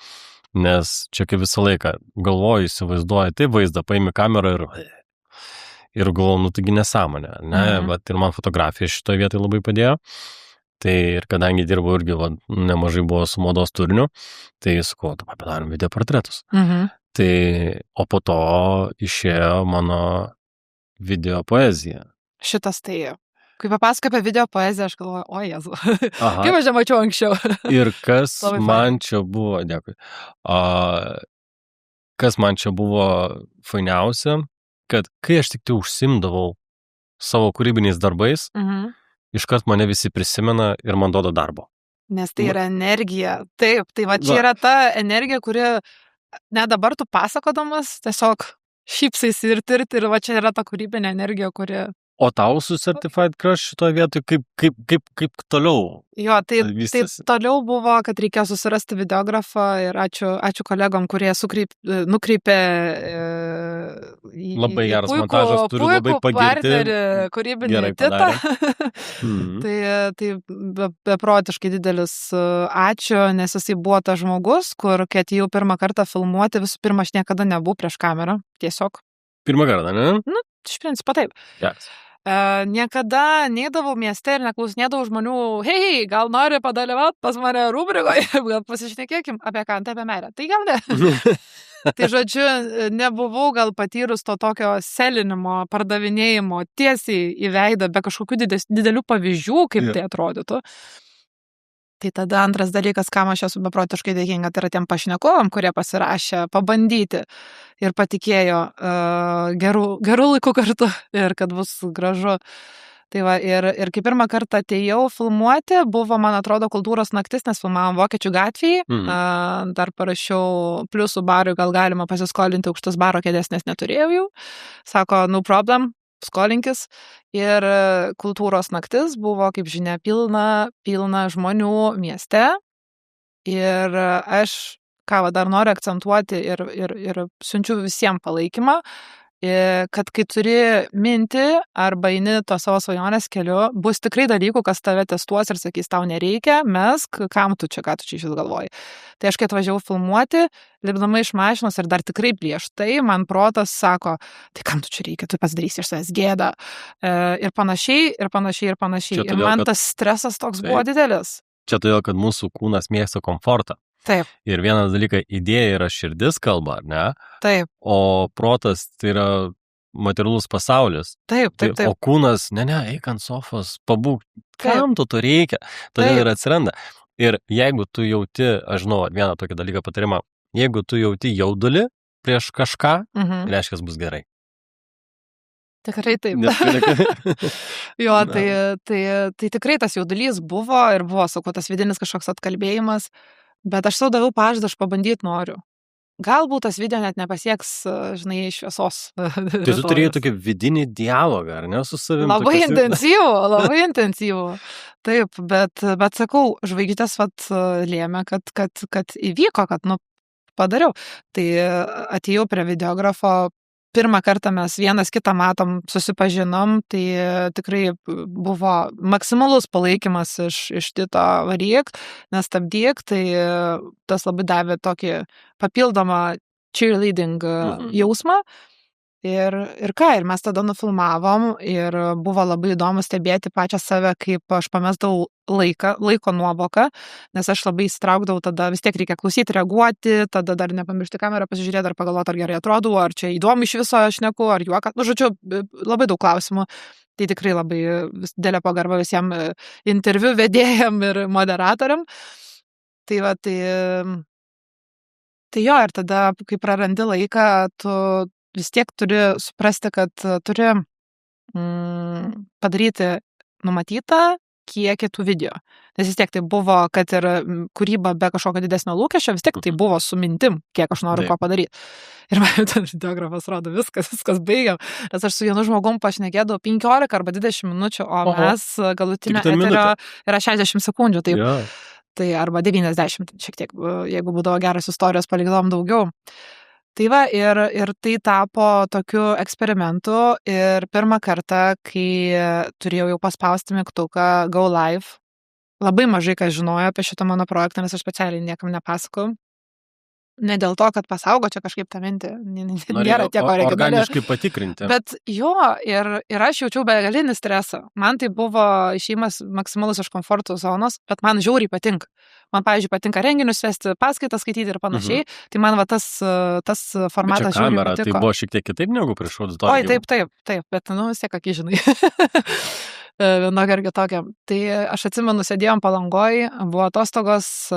nes čia kaip visą laiką galvoju, įsivaizduoju, tai vaizdą, paimi kamerą ir galvoju, nu taigi nesąmonė, ne, bet ir man fotografija šitoje vietoje labai padėjo. Tai ir kadangi dirbau irgi nemažai buvo su mados turiniu, tai sakau, padarom video portretus. Tai, o po to išėjo mano video poezija. Šitas tai, kai papasakai apie video poeziją, aš galvoju, o Jezu, kaip aš nemačiau anksčiau. Ir kas man čia buvo, dėkui, kas man čia buvo fainiausia, kad kai aš tik tai užsimdavau savo kūrybiniais darbais, iškart mane visi prisimena ir man duoda darbo. Nes tai yra energija. Taip, tai va čia yra ta energija, kuri net dabar tu pasakodamas tiesiog šypsaisi ir va čia yra ta kūrybinė energija, kuri... O tau su Certified Crush šitoje vietoje kaip toliau? Jo, tai toliau buvo, kad reikėjo susirasti videografą ir ačiū kolegom, kurie nukreipė labai geras montažas, turiu labai pagirti. Kūrybinį titą. Tai beprotiškai didelis ačiū, nes jisai buvo tas žmogus, kur, kai atėjau pirmą kartą filmuoti, visų pirma, aš niekada nebuvau prieš kamerą, tiesiog. Pirmą kartą, ne? Nu, iš principo taip. Yes. Niekada neidavau mieste ir neklausinėdavau žmonių, hei, gal nori padalyvauti pas mane rubrikoje, gal pasišnekėkim apie ką, apie meilę. Tai gal ne. Tai žodžiu, nebuvau gal patyrus to tokio selinimo, pardavinėjimo tiesiai į veidą, be kažkokių didelių pavyzdžių, kaip tai atrodytų. Tai tada antras dalykas, kam aš esu beprotiškai dėkinga, tai yra tiem pašnekovam, kurie pasirašė pabandyti ir patikėjo gerų laikų kartu ir kad bus gražu. Tai va, ir kai pirmą kartą atėjau filmuoti, buvo, man atrodo, kultūros naktis, nes filmavom Vokiečių gatvėje. Dar parašiau pliusų barui, gal galima pasiskolinti aukštas baro kėdės, nes neturėjau jų. Sako, no problem. Skolinkis ir kultūros naktis buvo, kaip žinia, pilna žmonių mieste ir aš, dar noriu akcentuoti ir siunčiu visiems palaikymą, kad kai turi mintį arba eini to savo svajonės keliu, bus tikrai dalykų, kas tave testuos ir sakys, tau nereikia, mesk, ką tu čia iš galvoji. Tai aš kai atvažiavau filmuoti, lipdama iš mašinos ir dar tikrai prieš tai, man protas sako, tai kam tu čia reikia, tu pasidarysi iš savęs gėdą. Ir panašiai. Ir man tas stresas toks buvo didelis. Čia todėl, kad mūsų kūnas mėgsta komfortą. Taip. Ir vienas dalykas, idėja yra širdis kalba, ar ne? Taip. O protas tai yra materialus pasaulis. Taip. O kūnas, eik ant sofos, pabūk, kam tu to reikia? Todėl ir atsiranda. Ir jeigu tu jauti, aš žinau, vieną tokį dalyką patarimą, jeigu tu jauti jaudulį prieš kažką, reiškia, bus gerai. Tikrai taip. Jo, tai tikrai tas jaudulys buvo ir buvo, sakau, tas vidinis kažkoks atkalbėjimas. Bet aš savo daviau pažadą, aš pabandyti noriu. Galbūt tas video net nepasieks, šviesos. Tai tu turėjai tokį vidinį dialogą, ar ne, su savimi? Labai intensyvų. Taip, bet sakau, žvaigždės lėmė, kad įvyko, kad, padariau. Tai atėjau prie videografo, pirmą kartą mes vienas kitą matom, susipažinom, tai tikrai buvo maksimalus palaikymas iš Tito varyk, nestabdyk, tai tas labai davė tokį papildomą cheerleading jausmą. Ir mes tada nufilmavom ir buvo labai įdomu stebėti pačią save, kaip aš pamesdavau laiko nuovoką, nes aš labai įsitraukdavau, tada vis tiek reikia klausyti, reaguoti, tada dar nepamiršti kamerą, pasižiūrėti, ar pagalvoti, ar gerai atrodau, ar čia įdomu iš viso aš šneku, ar juoką. Žodžiu, labai daug klausimų. Tai tikrai labai didelė pagarba visiems interviu vedėjam ir moderatoriam. Tai va, tai jo, ir tada, kai prarandi laiką, tu vis tiek turi suprasti, kad turi padaryti numatytą kiekį tų video. Nes vis tiek tai buvo, kad ir kūryba be kažkokio didesnio lūkesčio, vis tiek tai buvo su mintim, kiek aš noriu ko padaryti. Ir man ten videografas rodo, viskas baigiam. Nes aš su vienu žmogum pašnekėdavau 15 arba 20 minučių, o mes galutinio eterio yra 60 sekundžių. Taip. tai arba 90, šiek tiek, jeigu būdavo geras istorijos, palikdavom daugiau. Tai va, ir tai tapo tokiu eksperimentu ir pirmą kartą, kai turėjau jau paspausti mygtuką Go Live, labai mažai kas žinojo apie šitą mano projektą, nes aš specialiai niekam nepasakau. Ne dėl to, kad pasaugo čia kažkaip tą mintį, nėra tiek originalių. Organiškai patikrinti. Bet jo, ir aš jaučiau begalinį stresą. Man tai buvo išėjimas maksimalus iš komforto zonos, bet man žiauriai patinka. Man, pavyzdžiui, patinka renginius vesti, paskaitas skaityti ir panašiai. Tai man va tas formatas žiauriai kamera, patiko. tai buvo šiek tiek kitaip negu prieš auditoriją. Oi, taip, bet, vis tiek, akį žinai. Vienokia ar kitokia. Tai aš atsimenu, sėdėjom Palangoj, buvo atostogos,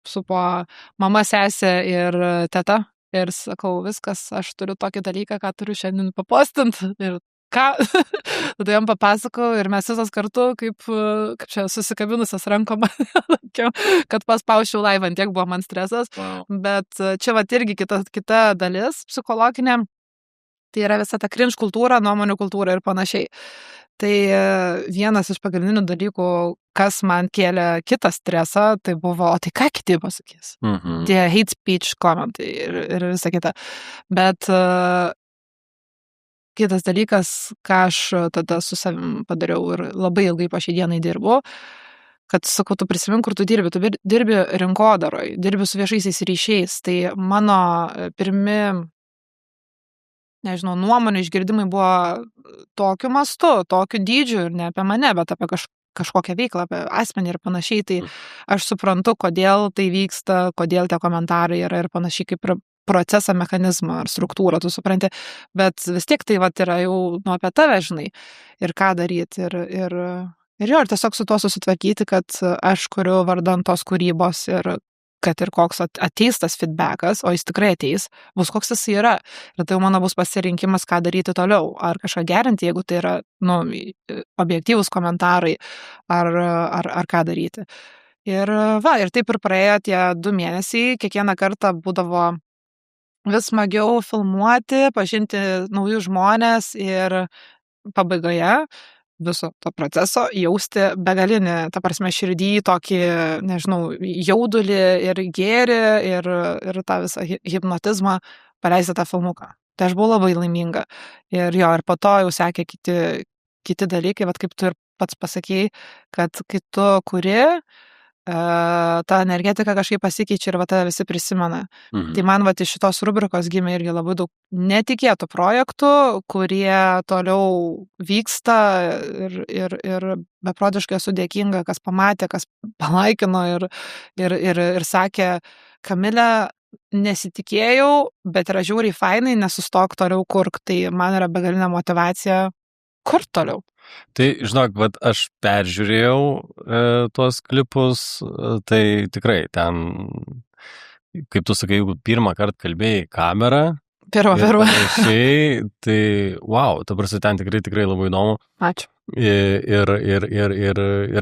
supo mama, sesė ir teta. Ir sakau, viskas, aš turiu tokį dalyką, ką turiu šiandien papostinti. Ir ką? Tada jam papasakau ir mes visos kartu, kaip čia susikabinusios rankom, kad paspaušiau live, ant tiek buvo man stresas. Wow. Bet čia va irgi kita dalis psichologinė. Tai yra visa ta cringe kultūra, nuomonių kultūra ir panašiai. Tai vienas iš pagrindinių dalykų, kas man kėlė kitą stresą, tai buvo, o tai ką kiti pasakys? Tie hate speech komentai ir visa kita. Bet kitas dalykas, ką aš tada su savim padariau ir labai ilgai po šiai dienai dirbu, kad, sakau, tu prisimink, kur tu dirbi rinkodaroj, dirbi su viešaisiais ryšiais. Tai mano pirmi, nežinau, nuomonių išgirdimai buvo tokiu mastu, tokiu dydžiu ir ne apie mane, bet apie kažkokią veiklą, apie asmenį ir panašiai. Tai aš suprantu, kodėl tai vyksta, kodėl tie komentarai yra ir panašiai, kaip ir procesą, mechanizmą ar struktūrą, tu supranti. Bet vis tiek tai vat yra jau apie tave, žinai, ir ką daryti. Ir tiesiog su tuo susitvarkyti, kad aš kuriu vardan tos kūrybos ir kad ir koks ateis tas feedbackas, o jis tikrai ateis, bus koks jis yra. Ir tai jau mano bus pasirinkimas, ką daryti toliau. Ar kažką gerinti, jeigu tai yra objektyvūs komentarai, ar ką daryti. Ir taip ir praėjo tie 2 mėnesiai, kiekvieną kartą būdavo vis smagiau filmuoti, pažinti naujus žmonės ir pabaigoje viso to proceso jausti begalinį, ta prasme, širdį, tokį, nežinau, jaudulį ir gėrį ir tą visą hipnotizmą paleisti tą filmuką. Tai aš buvau labai laiminga. Ir po to jau sekė kiti dalykai, vat kaip tu ir pats pasakėjai, kad kai tu kuri, ta energetika kažkaip pasikeičia ir tave visi prisimena. Tai man iš šitos rubrikos gimė irgi labai daug netikėtų projektų, kurie toliau vyksta ir beprotiškai esu dėkinga, kas pamatė, kas palaikino ir sakė, Kamilė, nesitikėjau, bet yra žiauriai fainai, nesustok toliau kurk, tai man yra begalinė motyvacija kur toliau. Tai, žinok, aš peržiūrėjau tuos klipus, tai tikrai ten, kaip tu sakai, jeigu pirmą kartą kalbėjai kamerą, Pirmą. Tai, wow, ta prasme, ten tikrai labai įdomu. Ačiū. Ir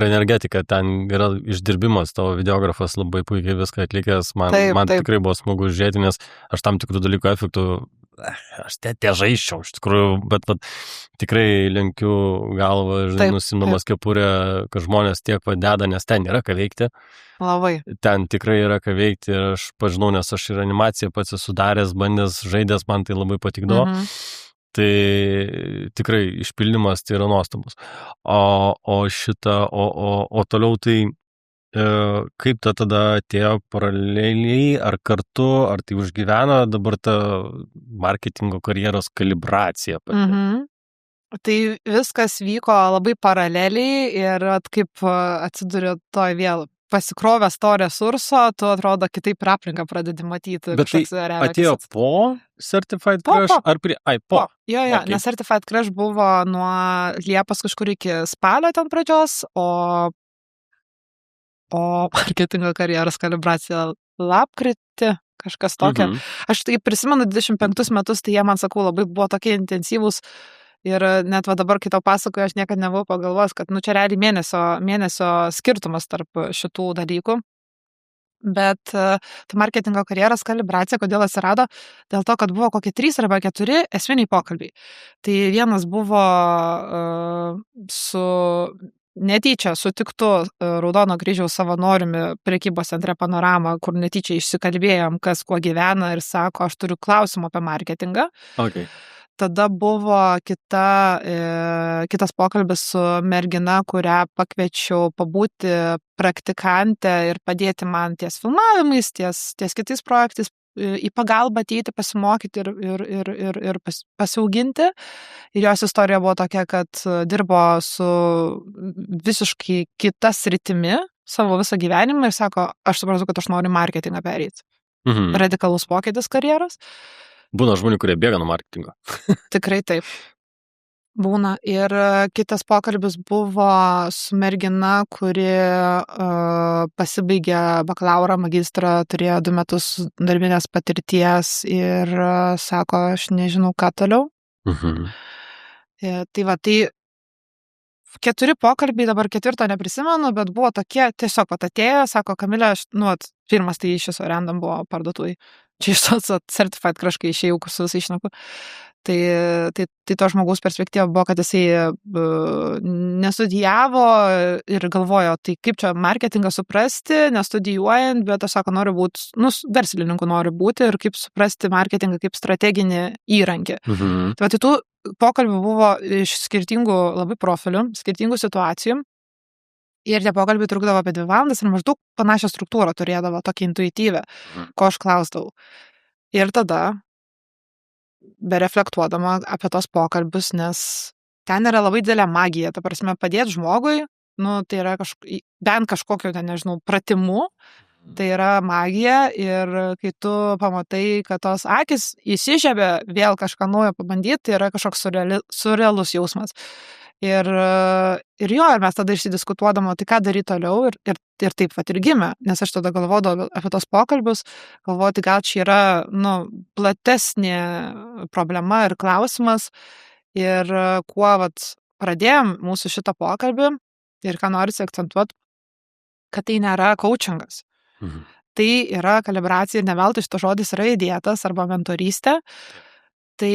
energetika, ten yra išdirbimas, tavo videografas labai puikiai viską atlikęs, man tikrai buvo smagu žiūrėti, nes aš tam tikrų dalykų efektų, aš tie žaiščiau, iš tikrųjų, bet tikrai lenkiu galvą, žinai, nusimdamas kepurę, kad žmonės tiek padeda, nes ten yra ką veikti. Labai. Ten tikrai yra ką veikti ir aš pažinau, nes aš ir animaciją pats esu daręs, bandęs, žaidęs, man tai labai patikdavo. Tai tikrai išpildymas tai yra nuostabus. O toliau tai kaip tada atėjo paraleliai, ar kartu, ar tai užgyveno dabar ta marketingo karjeros kalibracija pati? Tai viskas vyko labai paraleliai ir kaip atsiduriu toj vėl pasikrovęs to resurso, tu atrodo kitaip ir aplinką pradedi matyti. Bet tai atėjo po Certified Crush? Ar prie? Po. Jo, okay. Nes Certified Crush buvo nuo Liepos kažkur iki spalio ten pradžios, o marketingo karjeros kalibracija lapkritį, kažkas tokio. Aš tai prisimenu 25 metus, tai jie man, sakau, labai buvo tokie intensyvūs ir net dabar, kai tau pasakoju, aš niekada nebuvau pagalvojęs, kad čia realiai mėnesio skirtumas tarp šitų dalykų. Bet ta marketingo karjeros kalibracija, kodėl atsirado? Dėl to, kad buvo kokie 3 arba 4 esminiai pokalbiai. Tai vienas buvo su netyčia sutiktų Raudono kryžiaus savanoriumi prekybos centre Panorama, kur netyčia išsikalbėjom, kas kuo gyvena ir sako, aš turiu klausimą apie marketingą. Okay. Tada buvo kitas pokalbis su mergina, kurią pakviečiau pabūti praktikantę ir padėti man ties filmavimais, ties kitais projektais, į pagalbą ateiti, pasimokyti ir pasiauginti. Ir jos istorija buvo tokia, kad dirbo su visiškai kita sritimi savo visą gyvenimą ir sako, aš supratau, kad aš noriu marketingą pereiti. Radikalus pokytis karjeros. Būna žmonių, kurie bėga nuo marketingo. Tikrai taip. Būna. Ir kitas pokalbis buvo su mergina, kuri pasibaigė bakalaurą, magistrą, turėjo 2 metus darbinės patirties ir sako, aš nežinau, ką toliau. Tai va, tai 4 pokalbiai, dabar 4 neprisimenu, bet buvo tokie, tiesiog atėjo, sako, Kamilė, pirmas tai iš viso random buvo parduotuvai. Čia iš tos certified kažkai išėjau su visai šneku. Tai to žmogaus perspektyva buvo, kad jisai nestudijavo ir galvojo, tai kaip čia marketingą suprasti, nestudijuojant, bet aš sako, noriu būti, verslininku noriu būti ir kaip suprasti marketingą kaip strateginį įrankį. Tai tų pokalbių buvo iš skirtingų labai profilių, skirtingų situacijų. Ir tie pokalbiai trukdavo apie 2 valandas ir maždaug panašią struktūrą turėdavo, tokią intuityvę, ko aš klausdavau. Ir tada, bereflektuodama apie tos pokalbius, nes ten yra labai didelė magija, ta prasme, padėti žmogui, tai yra bent kažkokio, nežinau, pratimu, tai yra magija ir kai tu pamatai, kad tos akis įsižiebė vėl kažką naujo pabandyti, tai yra kažkoks surrealus jausmas. Ir mes tada išsidiskutuodama, tai ką daryti toliau ir taip pat ir gimė, nes aš tada galvodavau apie tos pokalbius, galvoti, gal čia yra, platesnė problema ir klausimas ir kuo, pradėjom mūsų šitą pokalbį ir ką noriu akcentuoti, kad tai nėra coachingas. Tai yra kalibracija ir ne veltui šitas žodis yra įdėtas arba mentorystė. Tai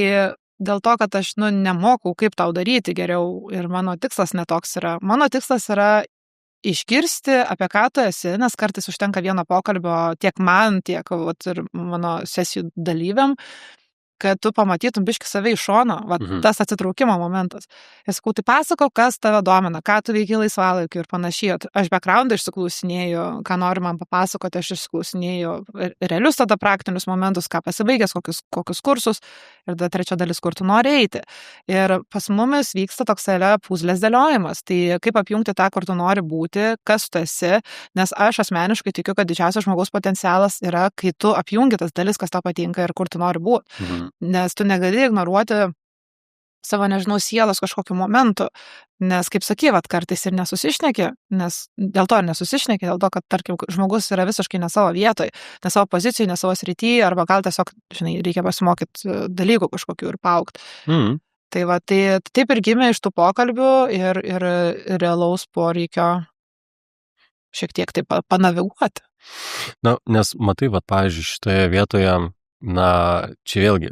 dėl to, kad aš nemokau, kaip tau daryti geriau ir mano tikslas netoks yra. Mano tikslas yra išgirsti, apie ką tu esi, nes kartais užtenka vieno pokalbio tiek man, tiek ir mano sesijų dalyviam, kad tu pamatytum biškį save iš šono, tas atsitraukimo momentas. Ir sakau, tai pasako, kas tave domina, ką tu veiki laisvalaikiu ir panašiai. Aš backgroundą išsiklausinėju, ką nori man papasakoti, aš išsiklausinėju realius tada praktinius momentus, ką pasibaigęs, kokius kursus ir tada 3 dalis, kur tu nori eiti. Ir pas mumis vyksta toks puzlės dėliojimas. Tai kaip apjungti tą, kur tu nori būti, kas tu esi, nes aš asmeniškai tikiu, kad didžiausias žmogaus potencialas yra, kai tu apjungi tas dalis, kas tau patinka ir kur tu nori būti. Nes tu negali ignoruoti savo, sielos kažkokiu momentu, nes, kaip sakai, kartais ir nesusišneki, dėl to, kad, tarkim, žmogus yra visiškai ne savo vietoj, ne savo pozicijai, ne savo srity, arba gal tiesiog, reikia pasimokyti dalykų kažkokių ir paaugti. Tai taip ir gimė iš tų pokalbių ir realaus poreikio šiek tiek taip panaviguoti. Nes matai, pavyzdžiui, šitoje vietoje čia vėlgi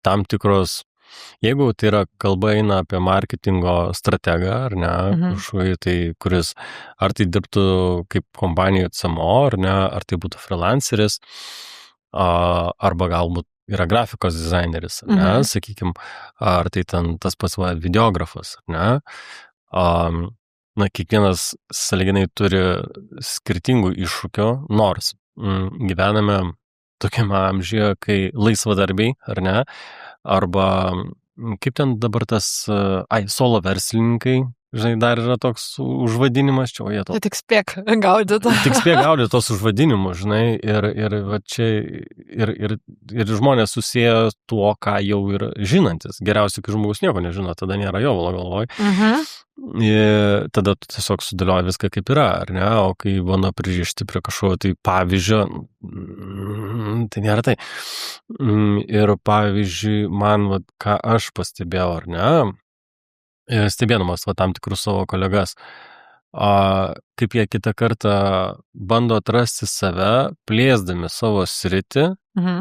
tam tikros, jeigu tai yra kalba eina apie marketingo strategą, ar ne, kažkokį tai, kuris ar tai dirbtų kaip kompanijų CMO, ar ne, ar tai būtų freelanceris, arba galbūt yra grafikos dizaineris, ar ne, sakykime, ar tai ten tas pats videografas, ar ne. Kiekvienas sąlyginai turi skirtingų iššūkių, nors gyvename tokiame amžiuje, kai laisvadarbiai, ar ne, arba kaip ten dabar tas, solo verslininkai, dar yra toks užvadinimas, čia Tai tik spėk gaudyti. Tik spėk gaudyti tos užvadinimus, ir čia, ir žmonės susieja tuo, ką jau yra žinantis. Geriausia, kai žmogus nieko nežino, tada nėra jo galvoj. Tada tu tiesiog sudėlioji viską kaip yra, ar ne, o kai bando pririšti prie kažkokio tai pavyzdžio, tai nėra tai. Ir pavyzdžiui, man, ką aš pastebėjau, ar ne, stebėdamas tam tikrus savo kolegas, kaip jie kitą kartą bando atrasti save, plėsdami savo sritį,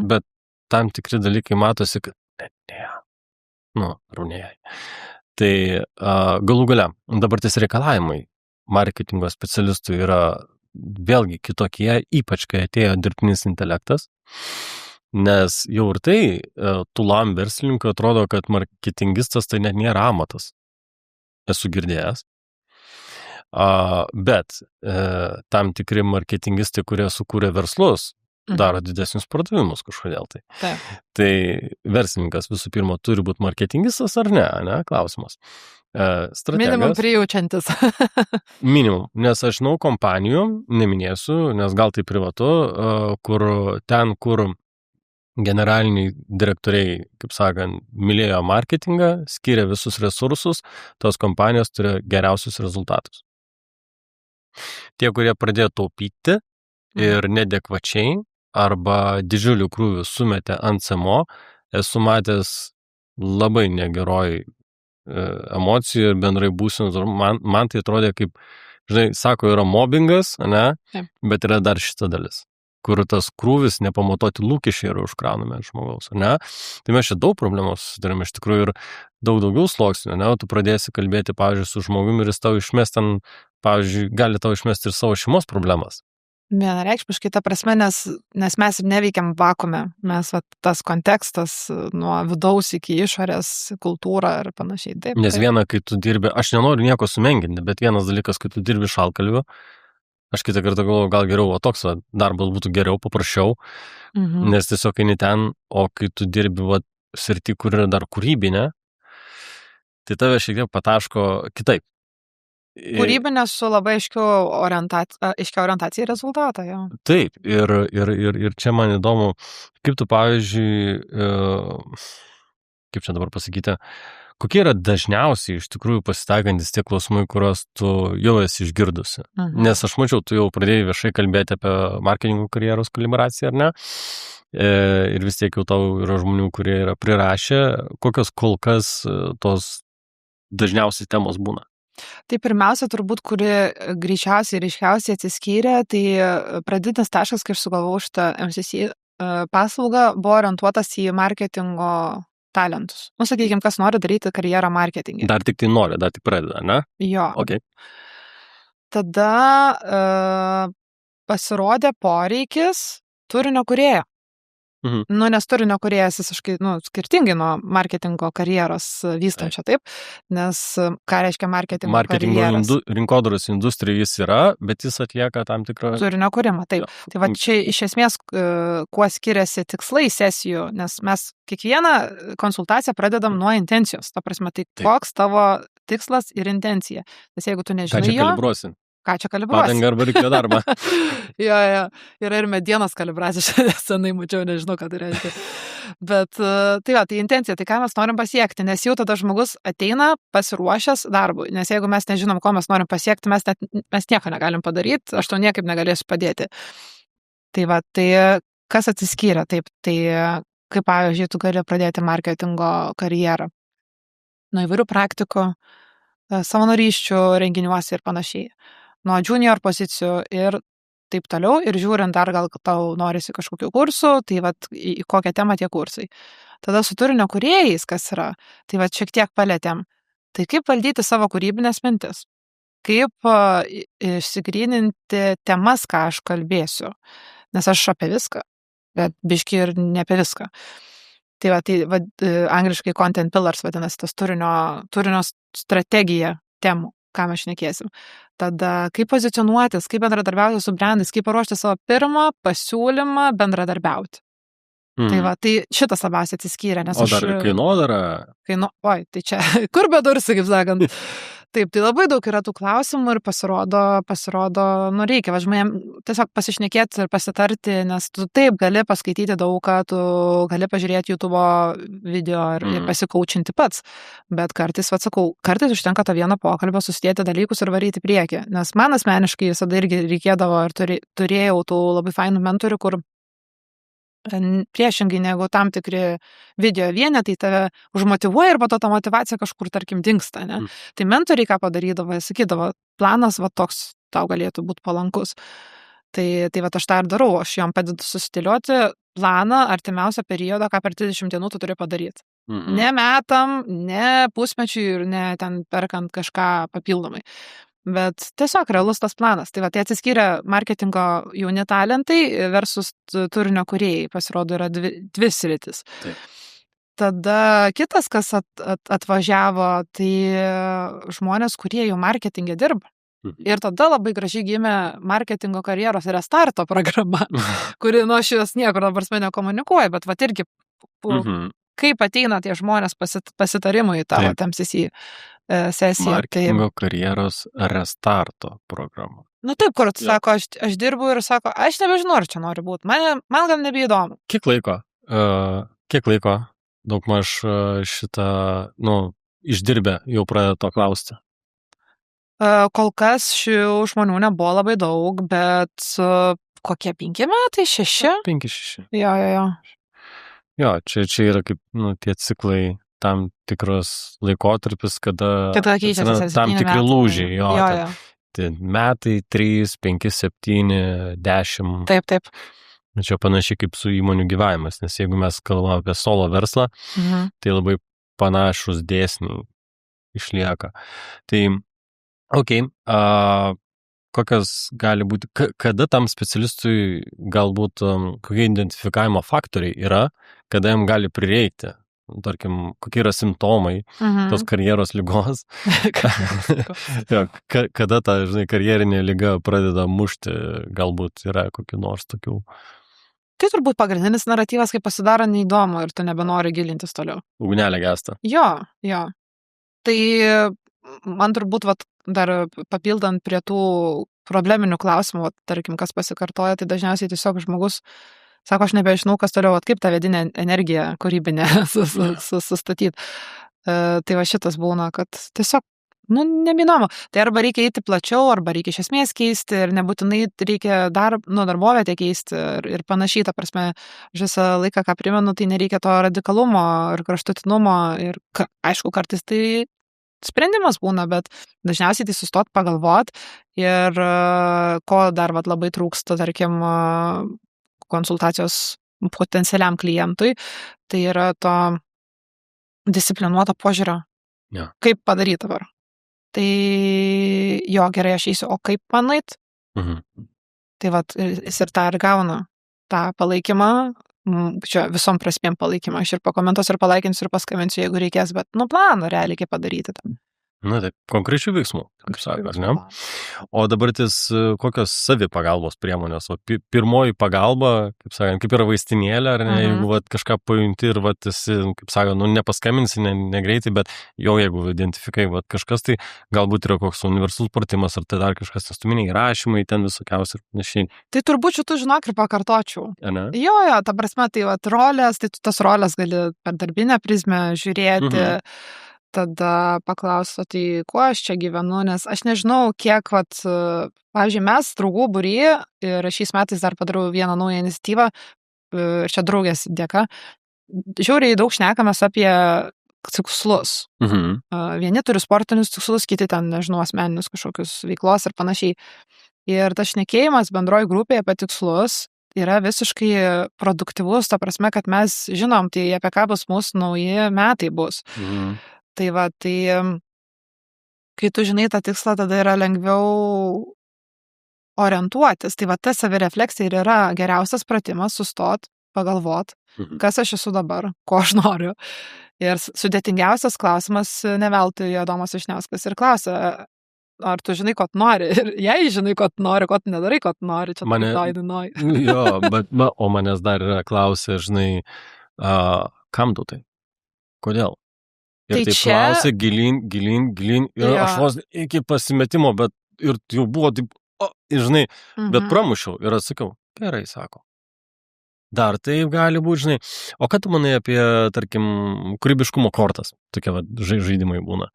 bet tam tikri dalykai matosi, kad rūnėjai. Tai galų gale, dabartis reikalavimai marketingo specialistų yra vėlgi kitokie, ypač kai atėjo dirbtinis intelektas, nes jau ir tai tūlam verslininkui atrodo, kad marketingistas tai net nėra amatas. Esu girdėjęs. Bet tam tikri marketingistai, kurie sukūrė verslus, daro didesnius pardavimus kažkodėl tai. Taip. Tai verslininkas visų pirma turi būti marketingistas ar ne? Klausimas. Strategas. Minimum prijaučiantis. Minimum, nes aš žinau kompanijų, neminėsiu, nes gal tai privatu, kur generaliniai direktoriai, kaip sakant, mylėjo marketingą, skiria visus resursus, tos kompanijos turi geriausius rezultatus. Tie, kurie pradėjo taupyti ir nedekvačiai arba didžiulių krūvių sumetė ant CMO, esu matęs labai negeroj emocijų ir bendrai būsenos. Man tai atrodė kaip, žinai, sako, yra mobbingas, ne? Taip. Bet yra dar šita dalis, kur tas krūvis nepamatuoti lūkesčiai yra užkraunami ant žmogaus, ne? Tai mes čia daug problemų susidarėme, iš tikrųjų, ir daug daugiau sluoksnių, ne? O tu pradėsi kalbėti, pavyzdžiui, su žmogumi ir jis tau išmest ten, pavyzdžiui, gali tau išmesti ir savo šeimos problemas. Vienareikšmiškai ta prasme, nes mes ir neveikiam vakume. Mes, tas kontekstas nuo vidaus iki išorės, kultūra ir panašiai. Taip, nes viena, kai tu dirbi, aš nenoriu nieko sumenginti, bet vienas dalykas, kai tu dirbi šalkalviu, aš kitą kartą galvoju, gal geriau, toks darbas būtų geriau, paprasčiau, nes tiesiog eini ten, o kai tu dirbi srity, kur yra dar kūrybinė, tai tave šiek tiek pataško kitaip. Kūrybinė su labai aiškia orientacija į rezultatą. Jo. Taip, ir čia man įdomu, kaip tu, pavyzdžiui, kaip čia dabar pasakyti, kokie yra dažniausiai iš tikrųjų pasitaikantis tie klausimai, kuriuos tu jau esi išgirdusi. Nes aš mačiau, tu jau pradėjai viešai kalbėti apie marketingo karjeros kalibraciją, ar ne? Ir vis tiek jau tau yra žmonių, kurie yra prirašę, kokios kol kas tos dažniausiai temos būna. Tai pirmiausia, turbūt, kuri greičiausiai ir aiškiausiai atsiskyrė, tai pradinis taškas, kai aš sugalvojau šitą MCC paslaugą, buvo orientuotas į marketingo talentus. Sakykime, kas nori daryti karjerą marketingį. Dar tik tai nori, dar tik pradeda, ne? Jo. Okay. Tada pasirodė poreikis turinio kūrėjo. Nes turinio kūrėjas visiškai, skirtingai nuo marketingo karjeros vystančio, taip? Nes ką reiškia marketingo karjeros? Rinkodaros industrija jis yra, bet jis atlieka tam tikrą... Turinio kūrimą, taip. Tai čia iš esmės, kuo skiriasi tikslai sesijų, nes mes kiekvieną konsultaciją pradedam nuo intencijos. Ta prasme, tai koks tavo tikslas ir intencija. Nes jeigu tu nežinai jo... Ką čia kalibruosi? Padangą arba reikia darbą. Jo, yra ir medienos kalibracija, senai mačiau, nežinau, ką tai reiškia. Bet tai intencija, tai ką mes norim pasiekti, nes jau tada žmogus ateina pasiruošęs darbui, nes jeigu mes nežinom, ko mes norim pasiekti, mes nieko negalim padaryti, aš to niekaip negalėsiu padėti. Tai kas atsiskyrė, taip, tai kaip pavyzdžiui, tu gali pradėti marketingo karjerą. Nuo įvairių praktikų, savanorysčių renginiuose ir panašiai. Nuo junior pozicijų ir taip toliau, ir žiūrint dar gal tau norisi kažkokių kursų, tai į kokią temą tie kursai. Tada su turinio kūrėjais, kas yra, tai šiek tiek palėtėm. Tai kaip valdyti savo kūrybinės mintis? Kaip išsigryninti temas, ką aš kalbėsiu? Nes aš apie viską, bet biški ir ne apie viską. Tai angliškai content pillars vadinasi tas turinio strategija temų, ką mes šnekėsim. Tada kaip pozicionuotis, kaip bendradarbiauti su brandais, kaip paruošti savo pirmą pasiūlymą bendradarbiauti. Tai šitas labiausiai atsiskyrė, nes O dar kainodara? Oi, tai čia kur bedursi, kaip sakant. Taip, tai labai daug yra tų klausimų ir pasirodo, reikia žmonėm tiesiog pasišnekėti ir pasitarti, nes tu taip gali paskaityti daug ką, tu gali pažiūrėti YouTube video ir pasikaučinti pats, bet kartais užtenka to vieno pokalbio, susidėti dalykus ir varyti priekį, nes man asmeniškai visada irgi reikėdavo ir turėjau tų labai fainų mentorių, kur priešingai negu tam tikri video vienetai tave užmotyvuoja ir po to ta motyvacija kažkur, tarkim, dingsta, ne? Tai mentoriai ką padarydavo, sakydavo, planas toks tau galėtų būti palankus. Tai aš tą ir darau, aš jom padedu susidėlioti planą artimiausią periodą, ką per 30 dienų tu turi padaryti. Ne metam, ne pusmečiui ir ne ten perkant kažką papildomai. Bet tiesiog realus tas planas. Tai va, tai atsiskyrė marketingo jauni talentai versus turinio kūrėjai. Pasirodo, yra dvi sritis. Taip. Tada kitas, kas atvažiavo, tai žmonės, kurie jau marketingė dirba. Ir tada labai gražiai gimė marketingo karjeros restarto programa, kuri nuo šios niekur dabar nekomunikuoja, bet va irgi kaip ateina tie žmonės pasitarimui į tavo MCC sesiją. Marketingo karjeros restarto programa. Nu taip, kur sako, aš dirbu ir sako, aš nebežinau, ar čia noriu būti. Man gal nebeįdomu. Kiek laiko daugmaž šitą, išdirbę jau pradeda to klausti? Kol kas šių žmonių nebuvo labai daug, bet kokie 5 metai, 6? 5-6. Jo. Jo, čia yra kaip, tie ciklai, tam tikras laikotarpis, kada keičiasi tam tikri lūžiai. Jo. Tai metai, 3, 5, 7, 10. Taip. Čia panašiai kaip su įmonių gyvavimas, nes jeigu mes kalbame apie solo verslą, tai labai panašus dėsniai išlieka. Tai kokios gali būti, kada tam specialistui galbūt kokie identifikavimo faktoriai yra, kada jam gali prireikti, tarkim, kokie yra simptomai tos karjeros ligos, kada ta, karjerinė liga pradeda mušti, galbūt yra kokių nors tokių. Tai turbūt pagrindinis naratyvas, kai pasidaro neįdomu ir tu nebenori gilintis toliau. Ugnelė gesta. Jo. Tai man turbūt dar papildant prie tų probleminių klausimų, tarkim, kas pasikartoja, tai dažniausiai tiesiog žmogus sako, aš nebežinau, kas toliau, kaip tą vidinę energiją kūrybinę sustatyti. Tai va šitas būna, kad tiesiog, neįdomu. Tai arba reikia eiti plačiau, arba reikia iš esmės keisti ir nebūtinai reikia darbovietę keisti ir panašiai. Ta prasme, visą laiką, ką primenu, tai nereikia to radikalumo ir kraštutinumo ir aišku, kartais tai sprendimas būna, bet dažniausiai tai sustot pagalvot ir ko dar labai trūksta, tarkim, konsultacijos potencialiam klientui, tai yra to disciplinuoto požiūrio. Ja. Kaip padaryti dabar. Tai jo, gerai, aš eisiu, o kaip manait? Tai jis ir tą ir gauna, tą palaikymą, čia visom prasmėm palaikymą. Aš ir pakomentuosiu, ir palaikinsiu, ir paskambinsiu, jeigu reikės, bet planą realiai kaip padaryti tam. Taip, konkrečių veiksmų, kaip sakot, ne? O dabar kokios savipagalbos priemonės? Pirmoji pagalba, kaip sakant, kaip yra vaistinėlė, ar ne, jeigu kažką pajunti ir kaip sakant, nepaskambinsi, negreitai, bet jau jeigu identifikai kažkas, tai galbūt yra koks universalus pratimas, ar tai dar kažkas, nes tu minėjai rašymai, ten visokiausi ir panašiai. Tai turbūt šitų žinok ir pakartočiau. Jo, ta prasme, tai rolės, tai tu tas rolės gali per darbinę prizmę žiūrėti, tada paklausiu, tai kuo aš čia gyvenu, nes aš nežinau, kiek, pavyzdžiui, mes draugų būry ir šiais metais dar padariau vieną naują iniciatyvą, ir čia draugės dėka, žiauriai daug šnekamės apie tikslus. Vieni turi sportinius tikslus, kiti ten, nežinau, asmeninius kažkokius veiklos ir panašiai. Ir tas šnekėjimas bendroji grupėje apie tikslus yra visiškai produktyvus, ta prasme, kad mes žinom, tai apie ką bus mūsų nauji metai bus. Tai kai tu žinai tą tikslą, tada yra lengviau orientuotis. Tai ta savirefleksija ir yra geriausias pratimas, sustot, pagalvot, kas aš esu dabar, ko aš noriu. Ir sudėtingiausias klausimas, ne veltui Adomas Vyšniauskas ir klausia, ar tu žinai, ko tu nori? Ir jei žinai, ko tu nori, ko tu nedarai, ko tu nori, čia Jo, bet o manęs dar yra klausė, žinai, kam tu tai? Kodėl? Ir tai klausė gilin, ir aš vos iki pasimetimo, bet ir jau buvo taip, žinai, bet pramušiau ir atsakiau, gerai, sako. Dar taip gali būti, žinai, o ką tu manai apie, tarkim, kūrybiškumo kortas, tokie žaidimai būna.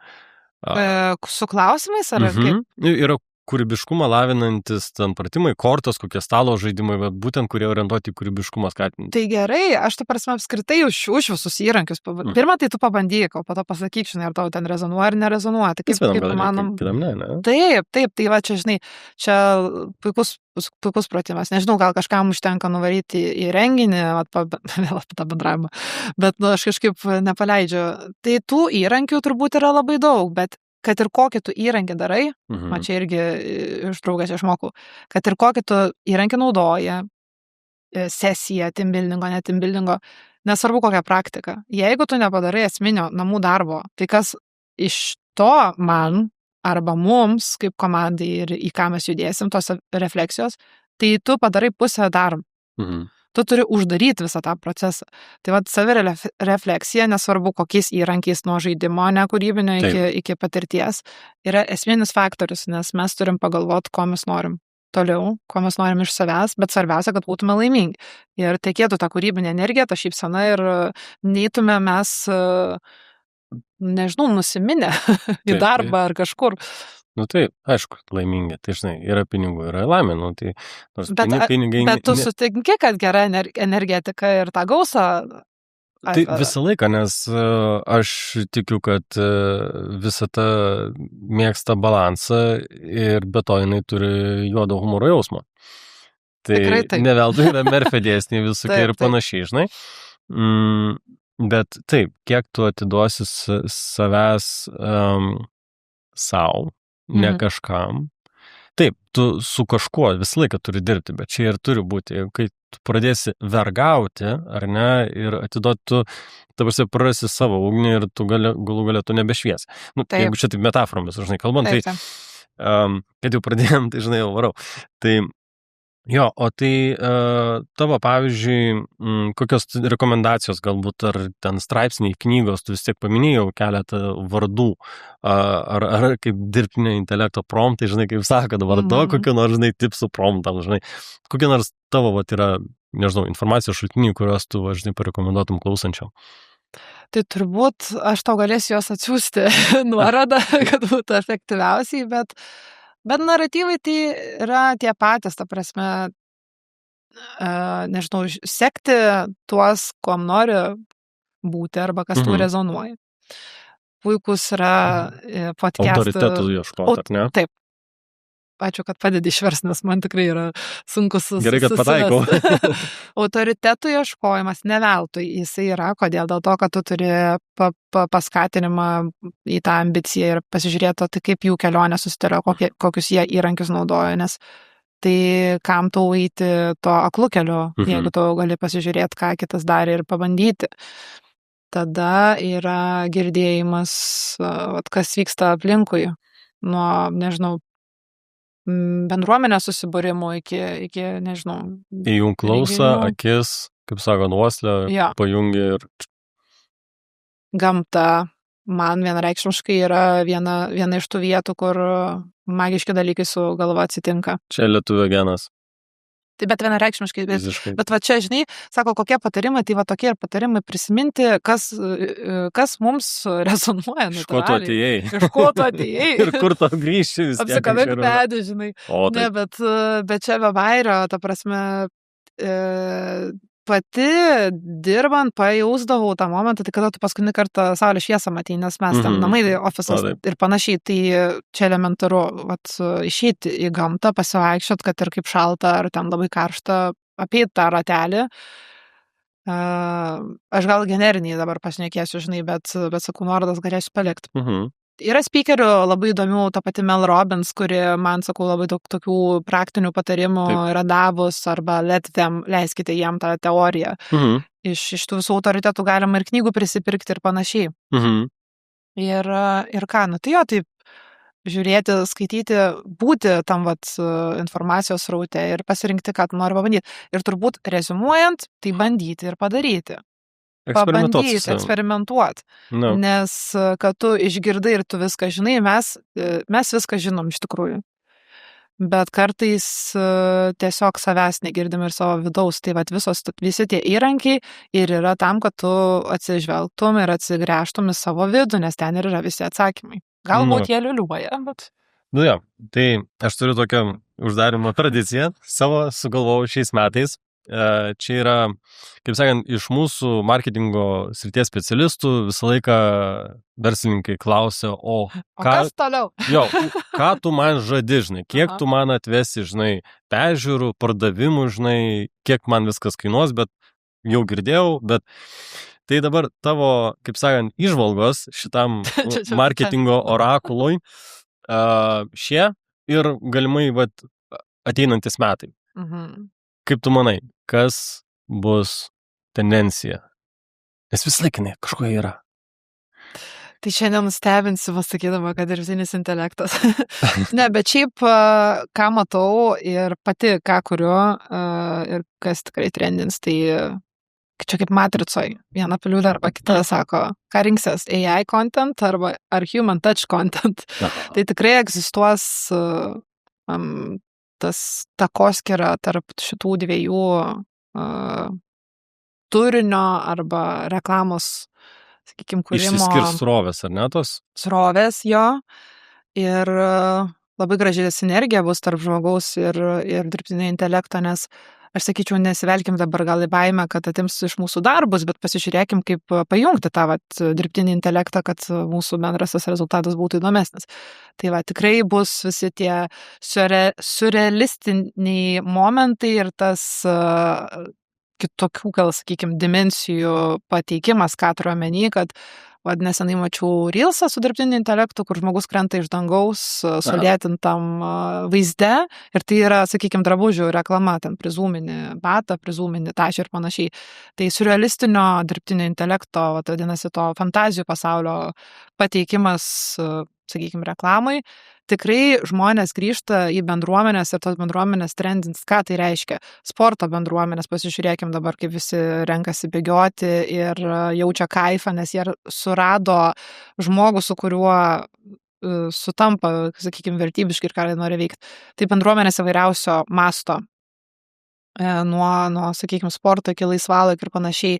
Su klausimais, ar kaip? Yra kūrybiškumą lavinantis ten pratimai, kortos, kokie stalo žaidimai, bet būtent kurie orientuoti į kūrybiškumą skatinti. Tai gerai, aš ta prasme apskritai už visus įrankius. Pirmą tai tu pabandyk, o po to pasakyk, žinai, ar tau ten rezonuoja ar nerezonuoja. Tai kaip manom. Kitam ne? Taip, tai va čia, žinai, čia puikus pratimas. Nežinau, gal kažkam užtenka nuvaryti į renginį, vėl apie tą bendravimą, bet aš kažkaip nepaleidžiu. Tai tų įrankių turbūt yra labai daug, bet kad ir kokį tu įrankį darai, man čia irgi iš draugės išmokau, kad ir kokį tu įrankį naudoji, sesiją, teambuildingo, ne teambuildingo, nesvarbu kokią praktiką. Jeigu tu nepadarai esminio namų darbo, tai kas iš to man arba mums kaip komandai ir į ką mes judėsim, tos refleksijos, tai tu padarai pusę darbo. Tu turi uždaryti visą tą procesą. Tai vat savirefleksija, nesvarbu kokiais įrankiais nuo žaidimo, ne kūrybinio iki patirties, yra esminis faktorius, nes mes turim pagalvoti, ko mes norim toliau, ko mes norim iš savęs, bet svarbiausia, kad būtume laimingi. Ir tekėtų tą kūrybinę energiją, tą šypseną ir neitume mes, nežinau, nusiminę į darbą ar kažkur. Nu tai, aišku, laimingi, tai žinai, yra pinigų, yra laimė, nu tai nors pinigai... Bet tu sutinki, kad gera energetika ir tą gausą... Tai visą laiką, nes aš tikiu, kad visata mėgsta balansą ir be to jinai turi juodo humoro jausmą. Tai ne veltui yra Murphy dėsniai visokie ir panašiai, žinai. Bet taip, kiek tu atiduosi savęs savo, ne kažkam. Taip, tu su kažkuo visą laiką turi dirbti, bet čia ir turi būti. Kai tu pradėsi vergauti, ar ne, ir atiduoti, tu, ta prasme, prarasi savo ugnį ir tu galų galę tu nebešviesi. Nu, jeigu čia taip metaforomis, žinai, kalbant, tai kad jau pradėjom, tai žinai, jau varau. Tai jo, o tai tavo, pavyzdžiui, kokios rekomendacijos galbūt, ar ten straipsniai, knygos, tu vis tiek paminėjau keletą vardų, ar kaip dirbtinio intelekto promptai, žinai, kaip sako, dabar kokio nors, žinai, tipsų promptam, žinai, kokie nors tavo, yra, nežinau, informacijos šaltiniai, kuriuos tu, žinai, parekomenduotum klausančiam. Tai turbūt aš tau galėsiu juos atsiųsti nuorodą, kad būtų efektyviausiai, bet naratyvai tai yra tie patys, ta prasme, nežinau, sekti tuos, kuom nori būti arba kas tu rezonuoja. Puikus yra podcastai. Autoritetų ieškoti, ar ne? Taip. Ačiū, kad padedi išversti, nes man tikrai yra sunkus Gerai, kad pataikau. Autoritetų ieškojimas ne veltui jisai yra. Kodėl? Dėl to, kad tu turi paskatinimą į tą ambiciją ir pasižiūrėti, tai kaip jų kelionė susitarė, kokius jie įrankius naudoja, nes tai kam tau eiti to aklu keliu, jeigu tu gali pasižiūrėti, ką kitas darė ir pabandyti. Tada yra girdėjimas, kas vyksta aplinkui, nuo, nežinau, bendruomenės susibūrimų iki nežinau. Įjung klausą, akis, kaip sako, nuoslę, pajungi ir... Gamta man vienareikšmiškai yra viena iš tų vietų, kur magiški dalykai su galva atsitinka. Čia lietuvio genas. Tai bet vienareikšmiškai, bet va čia, žinai, sako, kokie patarimai, tai va tokie ir patarimai prisiminti, kas mums rezonuoja. Iš ko tu atėjai. Iš ko tu atėjai. Ir kur tu grįši vis tiek. Apsikabink pedį, žinai. Tai. Ne, bet čia be vairio, ta prasme, pati dirbant pajausdavau tą momentą, tai kada tu paskutinį kartą saulės šviesą matei, nes mes ten namai, ofisas ir panašiai, tai čia elementaru, išeiti į gamtą, pasivaikščiot, kad ir kaip šalta, ar ten labai karšta, apeit tą ratelį. Aš gal generiniai dabar pašnekėsiu, žinai, bet sakau, nuorodas galėsiu palikti. Yra speakerių labai įdomių, ta pati Mel Robbins, kuri man, sakau, labai daug tokių praktinių patarimų yra davus, arba leiskite jiem tą teoriją. Iš tų visų autoritetų galima ir knygų prisipirkti ir panašiai. Ir ką, nu tai jo, taip, žiūrėti, skaityti, būti tam informacijos sraute ir pasirinkti, ką tu nori pabandyti. Ir turbūt reziumuojant, tai bandyti ir padaryti. Pabandyti, eksperimentuoti. No. Nes, kad tu išgirdai ir tu viską žinai, mes viską žinom iš tikrųjų. Bet kartais tiesiog savęs negirdim ir savo vidaus. Tai visi tie įrankiai ir yra tam, kad tu atsižvelgtum ir atsigręžtum į savo vidų, nes ten ir yra visi atsakymai. Galbūt jie liuliuoja, bet... Nu jo, tai aš turiu tokią uždarimo tradiciją, savo sugalvojau šiais metais. Čia yra, kaip sakant, iš mūsų marketingo srities specialistų visą laiką verslininkai klausia, O kas toliau? Jo, ką tu man žadi, žinai, kiek tu man atvesi, žinai, peržiūrų, pardavimų, žinai, kiek man viskas kainuos, bet jau girdėjau, bet tai dabar tavo, kaip sakant, įžvalgos šitam marketingo orakului šie ir galimai ateinantis metai. Kaip tu manai, kas bus tendencija? Nes vis laikinai kažko yra. Tai šiandien nustebinsiu pasakydama, kad dirbtinis intelektas. Ne, bet šiaip, ką matau ir pati, ką kuriu ir kas tikrai trendins, tai čia kaip matricoj. Viena piliulė arba kita sako, ką rinksies, AI content arba ar human touch content. Tai tikrai egzistuos tas takoskyra tarp šitų dviejų turinio arba reklamos, sakykime, kūrimo. Išsiskirs srovės, ar ne tos? Srovės, jo. Ir labai graži sinergija bus tarp žmogaus ir dirbtinio intelekto, nes aš sakyčiau, nesivelkim dabar gal į baimę, kad atims iš mūsų darbus, bet pasižiūrėkim, kaip pajungti tą dirbtinį intelektą, kad mūsų bendrasis rezultatas būtų įdomesnis. Tai tikrai bus visi tie surrealistiniai momentai ir tas kitokių, gal sakykime, dimensijų pateikimas, ką turiu omeny, kad nesenai mačiau Reelsą su dirbtiniu intelektu, kur žmogus krenta iš dangaus sulėtintam vaizde ir tai yra, sakykime, drabužių reklama, ten prizūmini batą, prizūmini tašį ir panašiai. Tai surrealistinio dirbtinio intelekto, vadinasi, to fantazijų pasaulio pateikimas, sakykime, reklamai. Tikrai žmonės grįžta į bendruomenės ir tos bendruomenės trendins. Ką tai reiškia? Sporto bendruomenės, pasižiūrėkim dabar, kaip visi renkasi bėgioti ir jaučia kaifą, nes jie surado žmogų, su kuriuo sutampa, sakykime, vertybiškai ir ką jie nori veikti. Tai bendruomenės įvairiausio masto. Nuo, sakykime, sporto iki laisvalaikio ir panašiai.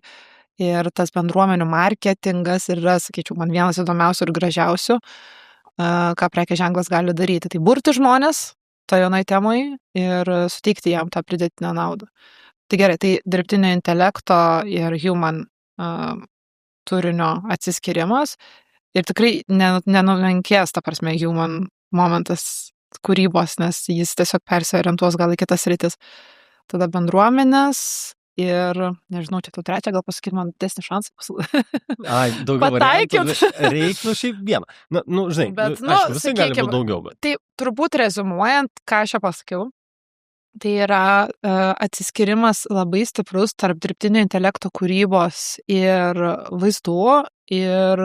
Ir tas bendruomenių marketingas yra, sakyčiau, man vienas įdomiausių ir gražiausių, ką prekės ženklas gali daryti. Tai burti žmonės toje vienai temai ir suteikti jam tą pridėtinę naudą. Tai gerai, tai dirbtinio intelekto ir human turinio atsiskirimas ir tikrai nenumenkės, ta prasme, human momentas kūrybos, nes jis tiesiog persiorientuos gal į kitas sritis. Tada bendruomenės ir, nežinau, čia tu trečią gal pasakyti, man didesnį šansą. Ai, daugiau variantų. Reiktų šiaip vieną. Žinai, bet, aišku, visai gali būti daugiau. Bet. Tai turbūt rezumuojant, ką aš čia pasakiau, tai yra atsiskirimas labai stiprus tarp dirbtinio intelekto kūrybos ir vaizdų ir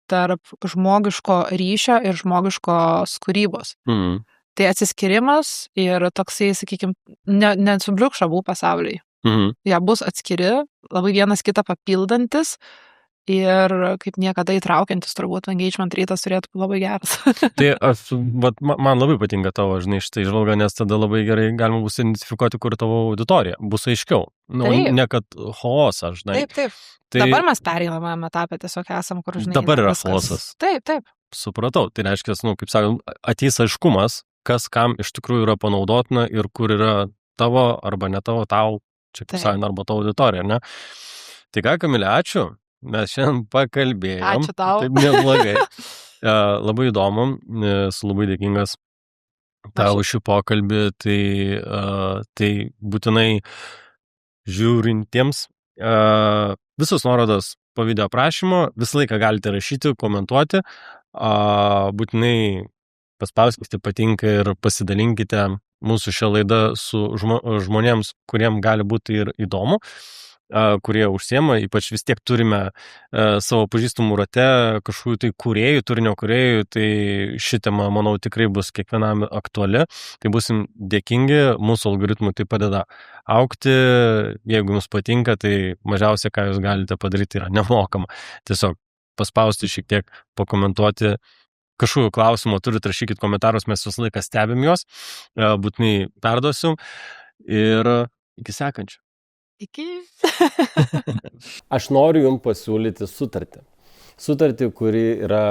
tarp žmogiško ryšio ir žmogiškos kūrybos. Tai atsiskirimas ir toksai, sakykime, nesubliukš abu pasauliai. Jie bus atskiri, labai vienas kitą papildantis ir kaip niekada įtraukiantis, turbūt engagement rytas turėtų labai geras. Tai man labai patinka tavo, žinai, štai žvalga, nes tada labai gerai galima bus identifikuoti, kur tavo auditorija, bus aiškiau. Ne kad chaosas, žinai. Taip. Tai dabar mes pereinamame etapę tiesiog esam, kur, žinai. Dabar yra chaosas. Taip. Supratau, tai reiškia, kaip sakant, ateis aiškumas, kas kam iš tikrųjų yra panaudotina ir kur yra tavo arba ne tavo tau, čia kaip sakant, arba tavo auditorija, ne? Tai ką, Kamilė, ačiū. Mes šiandien pakalbėjom. Ačiū tau. Taip neblogai. Labai įdomu, esu labai dėkingas tau už šį pokalbį, tai būtinai žiūrintiems visus nuorodas po video aprašymo, visą laiką galite rašyti, komentuoti, būtinai paspauskite patinka ir pasidalinkite mūsų šią laidą su žmonėms, kuriem gali būti ir įdomu, kurie užsiema, ypač vis tiek turime savo pažįstamų rate kažkokių tai kūrėjų, turinio kūrėjų, tai ši tema, manau, tikrai bus kiekvienam aktuali, tai būsim dėkingi, mūsų algoritmui tai padeda augti, jeigu jums patinka, tai mažiausia, ką jūs galite padaryti, yra nemokama, tiesiog paspausti šiek tiek, pakomentuoti, kažkokių klausimų turit, rašykit komentarus, mes visą laiką stebim juos, būtinai perduosiu ir iki sekančio. Iki. Aš noriu jums pasiūlyti sutartį. sutartį, kuri yra,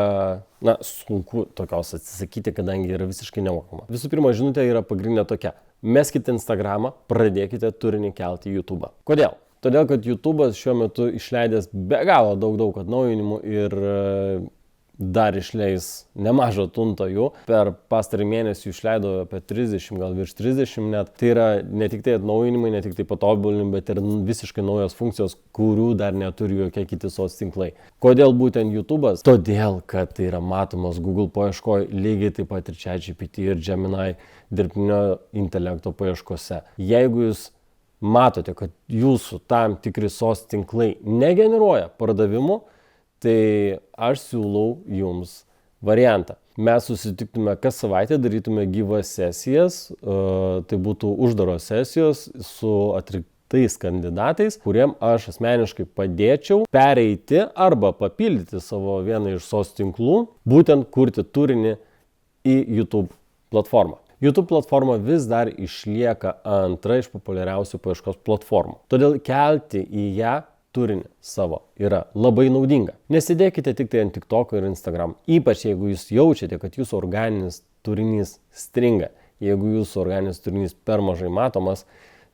sunku tokios atsisakyti, kadangi yra visiškai nemokama. Visų pirma, žinutė yra pagrindinė tokia. Meskite Instagramą, pradėkite turinį kelti į YouTube. Kodėl? Todėl, kad YouTube'as šiuo metu išleidęs be galo daug atnaujinimų ir dar išleis nemažą tuntą jų. Per pastarį mėnesį išleido apie 30, gal virš 30 net. Tai yra ne tik tai atnaujinimai, ne tik tai patobulinimai, bet ir visiškai naujos funkcijos, kurių dar neturi jokie kiti tinklai. Kodėl būtent YouTube'as? Todėl, kad tai yra matomas Google paieškoje, lygiai taip pat ir ChatGPT ir Gemini dirbtinio intelekto paieškose. Jeigu jūs matote, kad jūsų tam tikri tinklai negeneruoja pardavimų, tai aš siūlau jums variantą. Mes susitiktume kas savaitę, darytume gyvas sesijas, tai būtų uždaros sesijos su atrinktais kandidatais, kuriem aš asmeniškai padėčiau pereiti arba papildyti savo vieną iš tinklų, būtent kurti turinį į YouTube platformą. YouTube platforma vis dar išlieka antra iš populiariausių paieškos platformų. Todėl kelti į ją turinį savo yra labai naudinga. Nesidėkite tik tai ant TikToko ir Instagram. Ypač jeigu jūs jaučiate, kad jūsų organinis turinys stringa. Jeigu jūsų organinis turinys per mažai matomas,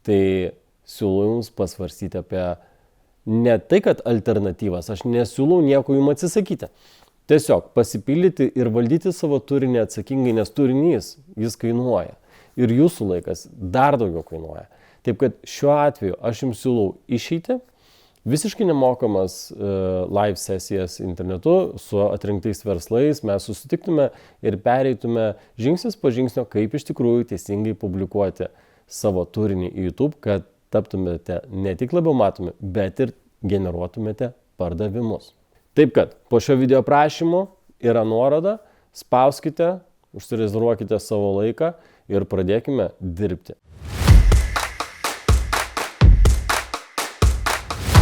tai siūlau jums pasvarstyti apie ne tai, kad alternatyvas. Aš nesiūlau nieko jums atsisakyti. Tiesiog pasipildyti ir valdyti savo turinį atsakingai, nes turinys jis kainuoja. Ir jūsų laikas dar daugiau kainuoja. Taip kad šiuo atveju aš jums siūlau išeiti visiškai nemokamas live sesijas internetu su atrinktais verslais. Mes susitiktume ir pereitume žingsnis po žingsnio, kaip iš tikrųjų teisingai publikuoti savo turinį į YouTube, kad taptumėte ne tik labiau matomi, bet ir generuotumėte pardavimus. Taip kad po šio video aprašymo yra nuoroda, spauskite, užsirezervuokite savo laiką ir pradėkime dirbti.